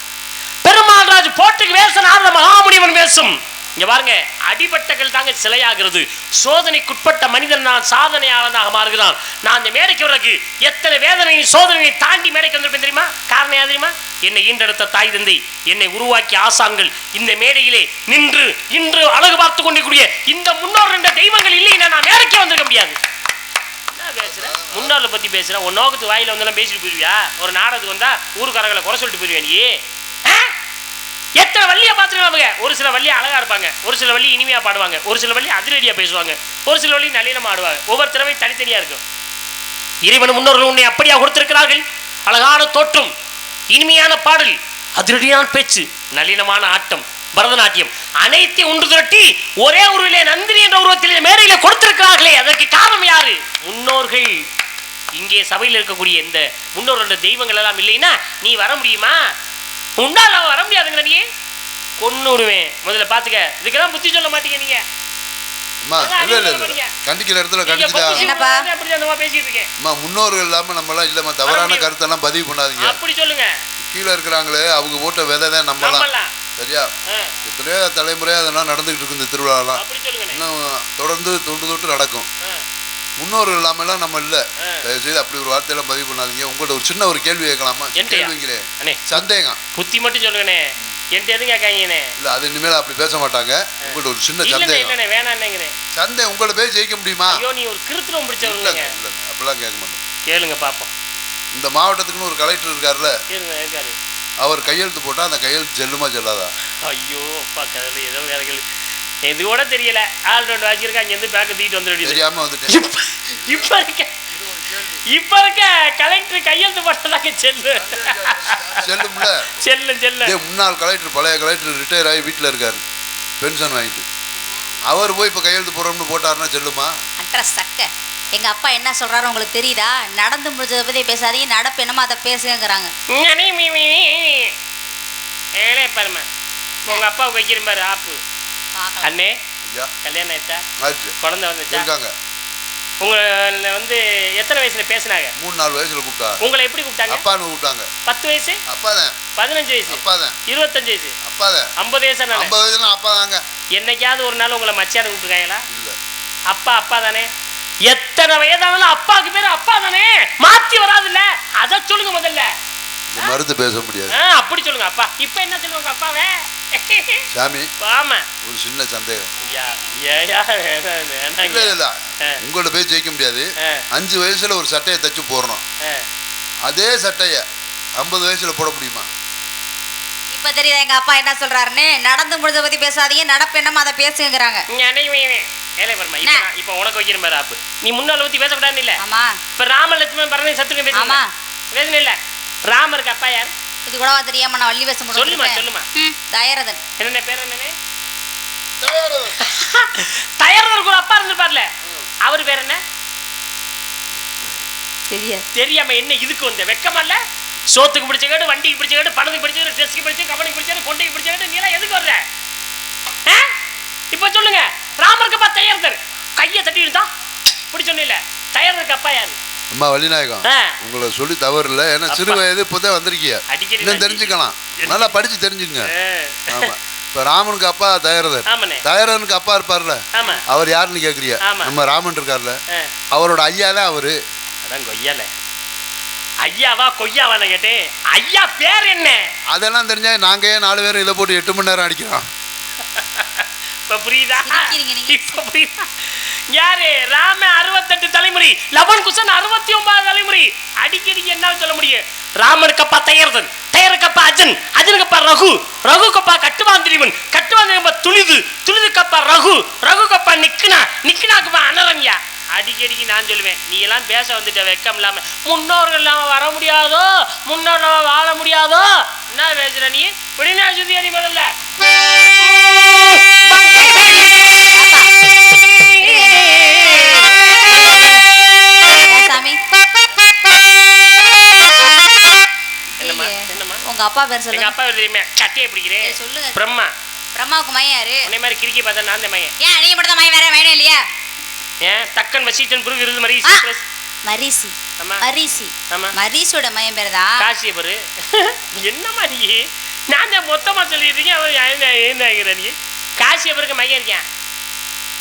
பெருமாள் ராஜ் போட்டுக்கு வேச நாரத மகாமுனிவன் வேஷம். இங்க பாருங்க, அடிபட்டகள் தாங்க சிலையாகிறது. சோதனைக்குட்பட்ட மனிதன் நான் சாதனையாளனாக மாறுகிறான். நான் இந்த மேடைக்கு வர்றதுக்கு எத்தனை வேதனையும் சோதனையை தாண்டி மேடைக்கு வந்திருப்பேன் தெரியுமா? காரணம் யார் தெரியுமா? என்னை ஈண்டெடுத்த தாய் தந்தை, என்னை உருவாக்கிய ஆசான்கள் இந்த மேடையிலே நின்று இன்று அழகு பார்த்து கொண்டிருக்கூடிய இந்த முன்னோர் என்ற தெய்வங்கள் இல்லைன்னா நான் மேடைக்கே வந்திருக்க முடியாது. என்ன பேசுறேன்? முன்னோர்களை பத்தி பேசுறேன். உன் நோக்கத்து வாயில வந்தெல்லாம் பேசிட்டு போயிருவியா? ஒரு நாடகத்துக்கு வந்தா ஊருக்காரங்களை குறை சொல்லிட்டு போயிருவியா நீ? எத்தனை வள்ளியா பார்த்துருக்காங்க. ஒரு சில வள்ளியா அழகா இருப்பாங்க, ஒரு சில வள்ளி இனிமையா பாடுவாங்க, ஒரு சில வள்ளி அதிரடியா பேசுவாங்க, ஒரு சில வள்ளி நல்லினமா ஆடுவாங்க. ஒவ்வொரு திறமை தனித்தனியா இருக்கும். இறைவன் முன்னோர்கள் உன்னை அப்படியா கொடுத்திருக்கிறார்கள். அழகான தோற்றம், இனிமையான பாடல், அதிரடியான பேச்சு, நல்லினமான ஆட்டம், பரதநாட்டியம் அனைத்தையும் ஒன்று திரட்டி ஒரே உருவிலே நந்தினி என்ற உருவத்திலே மேடையில கொடுத்திருக்கிறார்களே, அதற்கு காரணம் யாரு? முன்னோர்கள். இங்கே சபையில் இருக்கக்கூடிய இந்த முன்னோர்கள் தெய்வங்கள் எல்லாம் இல்லைன்னா நீ வர முடியுமா? உண்டால வர முடியாதுங்கிற. நீ கொன்னுடுவேன். முதல்ல பாத்துக்க. இதுக்கெல்லாம் புத்தி சொல்ல மாட்டீங்க நீங்க.
கண்டிக்கிற இடத்துல முன்னோர்கள் இல்லாம நம்ம எல்லாம் இல்ல, தவறான கருத்தெல்லாம் பதிவு பண்ணாதீங்க. அப்படி சொல்லுங்க. கீழே இருக்கிறாங்களே அவங்க போட்ட விதை தான் நம்மலாம். சரியா? எத்தனையோ தலைமுறையா அதெல்லாம் நடந்துகிட்டு இருக்கு. இந்த திருவிழாலாம் இன்னும் தொடர்ந்து தொட்டு நடக்கும். முன்னோர்கள் இல்லாமலாம் நம்ம இல்ல. தயவுசெய்து அப்படி ஒரு வார்த்தையெல்லாம் பதிவு பண்ணாதீங்க. உங்கள்ட்ட ஒரு சின்ன ஒரு கேள்வி கேட்கலாமா? கேள்விங்கிறேன். சந்தேகம் புத்தி மட்டும் சொல்லுங்கண்ணே. என்கிட்ட எதுவும் கேட்காங்கண்ணே. இல்ல அது இனிமேல் அப்படி பேச மாட்டாங்க. உங்கள்ட்ட ஒரு சின்ன சந்தேகம். வேணாம் சந்தேகம். உங்களை பேர் ஜெயிக்க முடியுமா? ஐயோ நீ ஒரு கிருத்திரம் பிடிச்சவங்க. இல்ல அப்படிலாம் கேட்க மாட்டேன். கேளுங்க பாப்போம். இந்த மாவட்டத்துக்குன்னு ஒரு கலெக்டர் இருக்காருல்ல, இருக்காரு. அவர் கையெழுத்து போட்டா அந்த கையெழுத்து செல்லுமா செல்லாதா? ஐயோ அப்பா கடவுளே, ஏதோ வேற கேள்வி. இது கூட தெரியல. ஆல்ரெடி வச்சிருக்கா இங்க இருந்து பேக்க தூக்கிட்டு வந்துட்டு தெரியாம வந்துட்டேன். இப்ப இருக்க கலெக்டர் கையெழுத்து போட்டதாங்க செல்லும்ல. செல்லு முன்னாள் கலெக்டர், பழைய கலெக்டர் ரிட்டையர் ஆகி வீட்டுல இருக்காரு, பென்ஷன் வாங்கிட்டு. அவர் போய் இப்ப கையெழுத்து போறோம்னு போட்டாருன்னா செல்லுமா? அட்ரஸ் சக்க. எங்க அப்பா என்ன சொல்றாரு உங்களுக்கு தெரியுதா? நடந்து முடிஞ்சதை பத்தி பேசாதீங்க, நடப்பு என்னமோ அதை பேசுங்கிறாங்க. உங்க அப்பாவுக்கு வைக்கிற பாரு ஆப்பு. அண்ணே கல்யாணம் ஆயிட்டா? குழந்தை வந்துட்டாங்க. உங்களை வந்து எத்தனை வயசுல பேசினாங்க? 3-4 வயசுல கூப்பிட்டாங்க. உங்களை எப்படி கூப்பிட்டாங்க? அப்பான்னு கூப்பிட்டாங்க. 10 வயசு அப்பாதான், 15 வயசு அப்பாதான், 25 வயசு அப்பாதான், 50 வயசு 50 வயசுனா அப்பாதாங்க. என்னைக்காவது ஒரு நாள் உங்களை மச்சான கூப்பிட்டுருக்காங்களா? இல்ல. அப்பா அப்பா தானே. எத்தனை வயதானாலும் அப்பாவுக்கு பேரு அப்பா தானே, மாத்தி வராதுல்ல. அத சொல்லுங்க முதல்ல. மறுத்து பேச முடியாது. அப்படி சொல்லுங்க அப்பா. இப்ப என்ன சொல்லுவாங்க அப்பாவே? சாமி ஆமா ஒரு சின்ன சந்தேகம். உங்களோட போய் ஜெயிக்க முடியாது. 5 வயசுல ஒரு சட்டையை தச்சு போடுறோம், அதே சட்டைய 50 வயசுல போட முடியுமா? இப்ப தெரியுதா எங்க அப்பா என்ன சொல்றாருன்னு? நடந்து முடிஞ்ச பத்தி பேசாதீங்க, நடப்பு என்னமா அதை பேசுங்கிறாங்க. இப்ப உனக்கு வைக்கிற மாதிரி ஆப்பு. நீ முன்னால பத்தி பேசக்கூடாது இல்ல? ஆமா. இப்ப ராமலட்சுமணன் பரணி சத்துருங்க பேசுமா? பேசணும் இல்ல. ராமருக்கு அப்பா யார்? இது கூடவா தெரியாம நான் வள்ளி வேஷம் போடுறேன். சொல்லுமா சொல்லுமா. தயரதன். என்ன பேர்? என்னனே தயரதன் கூட அப்பா இருந்திருப்பார்ல, அவர் பேர் என்ன? தெரியாம என்ன இதுக்கு வந்த வெக்கமா இல்ல? சோத்துக்கு பிடிச்ச கேடு, வண்டிக்கு பிடிச்ச கேடு, பணத்துக்கு பிடிச்ச கேடு, ட்ரெஸ்க்கு பிடிச்ச, கவனுக்கு பிடிச்ச கேடு, கொண்டைக்கு பிடிச்ச கேடு, நீ எல்லாம் எதுக்கு வர்ற? இப்ப சொல்லுங்க. ராமருக்கு அப்பா தயரதன். கையை தட்டி இருந்தா இப்படி சொன்ன. தயரதனுக்கு அப்பா யாரு? அம்மா வள்ளிநாயகம். உங்களை சொல்லி தவறு இல்லை, ஏன்னா சிறு வயது இப்போதான் வந்திருக்கீங்க, இன்னும் தெரிஞ்சுக்கலாம், நல்லா படிச்சு தெரிஞ்சுங்க. ஆமா. இப்ப ராமனுக்கு அப்பா தயரதன், தயரதனுக்கு அப்பா இருப்பார்ல, அவர் யாருன்னு கேக்குறியா? நம்ம ராமன் இருக்கார்ல, அவரோட ஐயா தான் அவரு. அதான் கொய்யால. ஐயாவா கொய்யாவான கேட்டேன். ஐயா பேர் என்ன? அதெல்லாம் தெரிஞ்சா நாங்க 4 பேரும் இதை போட்டு 8 மணி நேரம் அடிக்கிறோம். இப்ப புரியுதா? இப்ப புரியுதா? யாரு? ராம 68 தலைமுறை, லவன் குசன் 69 தலைமுறை. அடிக்கடி என்ன சொல்ல முடியும்? ராமருக்கு அப்பா தயரதன், தயருக்கு அப்பா அஜன், அஜனுக்கு அப்பா ரகு, ரகுக்கு அப்பா கட்டுவாந்திரிவன், கட்டுவாந்திரிவன் துளிது, துளிதுக்கு அப்பா ரகு, ரகுக்கு அப்பா நிக்கினா, நிக்கினாக்கு அப்பா அனரன்யா,
அடிக்கடிக்கு நான் சொல்லுவேன், நீ எல்லாம் பேச வந்துட்ட வெக்கம் இல்லாம, முன்னோர்கள் இல்லாம வர முடியாதோ, முன்னோர் இல்லாம வாழ முடியாதோ, என்ன பேசுற நீ? இப்படின்னா சுத்தி அடி முதல்ல
சாமி.
என்னம்மா என்னம்மா?
உங்க அப்பா பேர்
எங்க
சொல்லுங்க.
அப்பா தெரியுமே, கட்டையை பிடிக்கிறேன்.
சொல்லுங்க.
பிரம்மா.
பிரம்மாவுக்கு மையம் யாரு?
உன்னை மாதிரி கிறுக்கி பார்த்தா நான் தான் மையன்.
ஏன் நீ மட்டும் தான் மையம், வேற மையம் இல்லையா?
ஏன் தக்கன் வசீட்டன் புரு விருது மாதிரி
மரிசி.
ஆமா.
மரிசி.
ஆமா.
மரிசியோட மையம் பேர் தான்
காசியபரு. என்னம்மா நீ? நான் தான் மொத்தமா சொல்லிட்டு இருக்கேன், அவர் என்ன நீ? காசியபருக்கு மையம் இருக்கேன்.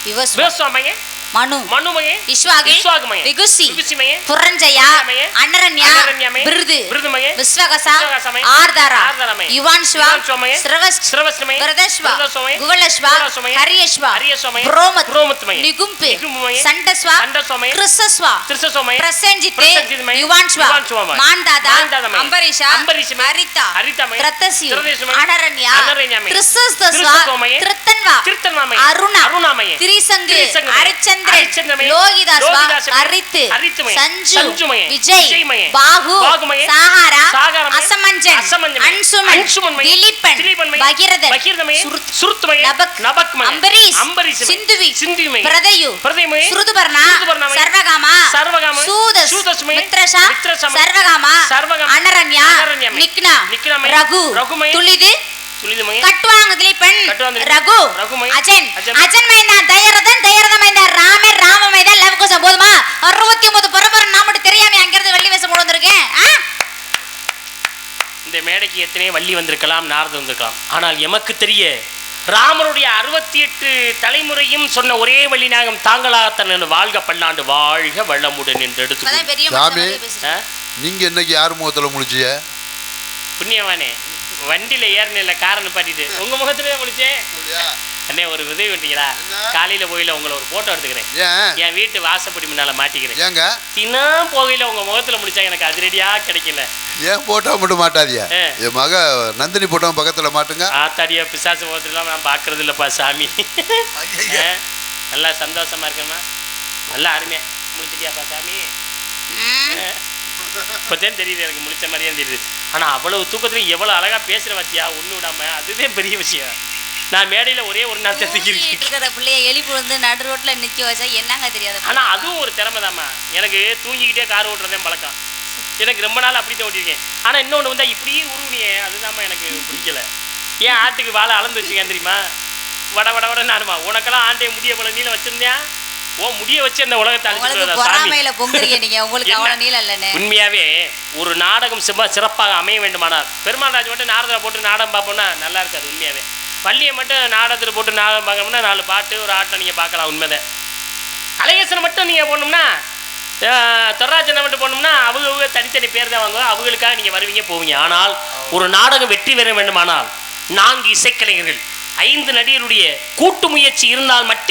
விவசாய மையம்.
மனு.
மனு மையம்.
விஸ்வாகி.
விஸ்வாக மையம்.
விகுசி.
விகுசி மையம்.
புரஞ்சயா.
மையம்.
அனரண்யா.
அனரண்யா மையம்.
விருது.
விருது மையம்.
விஸ்வகசா.
விஸ்வகசா மையம்.
ஆர்தாரா.
ஆர்தாரா மையம்.
யுவான்ஸ்வா.
யுவான்ஸ்வா மையம்.
ஸ்ரவஸ்.
ஸ்ரவஸ் மையம்.
விரதஸ்வா.
விரதஸ்வா மையம்.
குவலஸ்வா.
குவலஸ்வா மையம்.
ஹரியஸ்வா.
ஹரியஸ்வா மையம்.
புரோமத்.
புரோமத் மையம்.
நிகும்பு.
நிகும்பு மையம்.
சண்டஸ்வா.
சண்டஸ்வா மையம்.
கிறிஸ்தஸ்வா.
கிறிஸ்தஸ்வா மையம்.
பிரசஞ்சித்.
பிரசஞ்சித் மையம்.
யுவான்ஸ்வா.
யுவான்ஸ்வா மையம்.
மாந்தாதா.
மாந்தாதா மையம்.
அம்பரீஷா.
அம்பரீஷ் மையம்.
ஹரிதா.
ஹரிதா மையம்.
திரத்தஸ்யு.
திரத்தஸ்யு மையம்.
அனரண்யா.
அனரண்யா மையம்.
கிறிஸ்தஸ்வா.
கிறிஸ்தஸ்வா மையம்.
திருத்தன்வா.
திருத்தன்வா மையம்.
அருணா.
அருணா மையம்.
திரிசங்கு.
திரிசங்கு மையம்.
ஹரிச்சந்திரன்.
ஹரிச்சந்திரன் மையம்.
லோகிதாஸ்வா.
லோகிதாஸ் மையம்.
அரித்து.
அரித்து மையம்.
சஞ்சு.
சஞ்சு மையம்.
விஜய்.
விஜய் மையம்.
பாகு.
பாகு மையம்.
சாகாரா.
சாகாரா மையம்.
அசமஞ்சன்.
அசமஞ்சன் மையம்.
அன்சுமன்.
அன்சுமன் மையம்.
திலீபன்.
திலீபன் மையம்.
பகீரதன்.
பகீரத மையம்.
சுருத்.
சுருத் மையம்.
நபக்.
நபக் மையம்.
அம்பரீஷ்.
அம்பரீஷ் மையம்.
சிந்துவி.
சிந்துவி மையம்.
பிரதயு.
பிரதய மையம்.
சுருதுபர்ணா.
சுருதுபர்ணா மையம்.
சர்வகாமா.
சர்வகாமா.
சூதஸ்.
சூதஸ் மையம்.
மித்ரஷா.
மித்ரஷா மையம்.
சர்வகாமா.
சர்வகாமா.
அனரண்யா.
அனரண்யா மையம்.
நிக்னா.
நிக்னா மையம்.
ரகு.
ரகு மையம்.
துளிது.
துளிது மையம்.
கட்டுவாங்க திலீபன்.
கட்டுவாங்க திலீபன்.
ரகு.
ரகு மையம்.
அஜன்.
அஜன்.
அஜன் மைந்தா. தயரதன். தயரத மைந்தா. ராமர். ராம மைந்தா. லவகுசம். போதுமா? 69 பரபரம் நான் மட்டும் தெரியாம அங்கிருந்து வெள்ளி வேஷம் கொண்டு வந்திருக்கேன்.
இந்த மேடைக்கு எத்தனையோ வள்ளி வந்திருக்கலாம், நாரத வந்திருக்கலாம். ஆனால் எமக்கு தெரிய ராமருடைய 68 தலைமுறையும் சொன்ன ஒரே வள்ளி நாகம் தாங்களாகத்தன் வாழ்க பல்லாண்டு வாழ்க வளமுடன் என்று எடுத்து
இப்பதான் பெரிய
சாமி.
மனுஷன் பேசுறேன்.
நீங்க என்னைக்கு யார் முகத்துல முழிச்சிய?
புண்ணியவானே, வண்டியில ஏறின காரை நிப்பாட்டிட்டு உங்க முகத்திலே முடிச்சேன். அண்ணே ஒரு உதவி பண்ணிக்கிறா, காலையில போயில உங்களை ஒரு போட்டோ எடுத்துக்கிறேன்.
ஏன்?
என் வீட்டு வாசப்படி முன்னால மாட்டிக்கிறேன்.
ஏங்க?
தினம் போகையில உங்க முகத்துல முடிச்சா எனக்கு அதிரடியா கிடைக்கல.
ஏன் போட்டோ மட்டும் மாட்டாதியா? என் மக நந்தினி போட்டோ பக்கத்துல மாட்டுங்க.
ஆத்தாடியா பிசாசு முகத்துலாம் நான் பாக்குறது இல்லப்பா சாமி. நல்லா சந்தோஷமா இருக்கேம்மா, நல்லா அருமையா முடிச்சிட்டியாப்பா சாமி. இப்போதான் தெரியுது எனக்கு, முடிச்ச மாதிரியே தெரியுது. ஆனா அவ்வளவு தூக்கத்துலையும் எவ்வளவு அழகா பேசுற வத்தியா, ஒண்ணு விடாம. அதுதான் பெரிய விஷயம். நான் மேடையில ஒரே ஒரு நாள்
இருக்கிற பிள்ளைய எழுப்பி வந்து நடு ரோட்ல நிக்க வச்சா என்னங்க தெரியாது.
ஆனா அதுவும் ஒரு திறமைதாம்மா. எனக்கு தூங்கிக்கிட்டே கார் ஓட்டுறதே பழக்கம். எனக்கு ரொம்ப நாள் அப்படித்தான் ஓட்டிருக்கேன். ஆனா இன்னொன்று வந்தா இப்படியே உருவுனியே, அதுதாம்மா எனக்கு பிடிக்கல. ஏன் ஆட்டுக்கு வாழை அளந்து வச்சுக்கேன் தெரியுமா? வட வட வட நானுமா உனக்கெல்லாம் ஆண்டே முடிய போல நீளம் வச்சிருந்தேன். ஓ முடிய வச்சு அந்த உலகத்தை அழிச்சு. உண்மையாவே ஒரு நாடகம் சிறப்பாக அமைய வேண்டுமானால் பெருமாள் ராஜ் மட்டும் நாடகத்தில் போட்டு நாடகம் பார்ப்போம்னா நல்லா இருக்காது. உண்மையாவே வள்ளியை மட்டும் நாடகத்தில் போட்டு நாடகம் பார்க்கணும்னா 4 பாட்டு ஒரு ஆட்டம் நீங்கள் பார்க்கலாம். உண்மைதான். அழகேசனை மட்டும் நீங்கள் போடணும்னா, தொராஜனை மட்டும் போடணும்னா அவங்க தனித்தனி பேர் தான் வாங்குவோம். அவங்களுக்காக நீங்கள் வருவீங்க போவீங்க. ஆனால் ஒரு நாடகம் வெற்றி பெற வேண்டுமானால் 4 இசைக்கலைஞர்கள் 5 நடிகருடைய கூட்டு முயற்சி இருந்தால் மட்டும்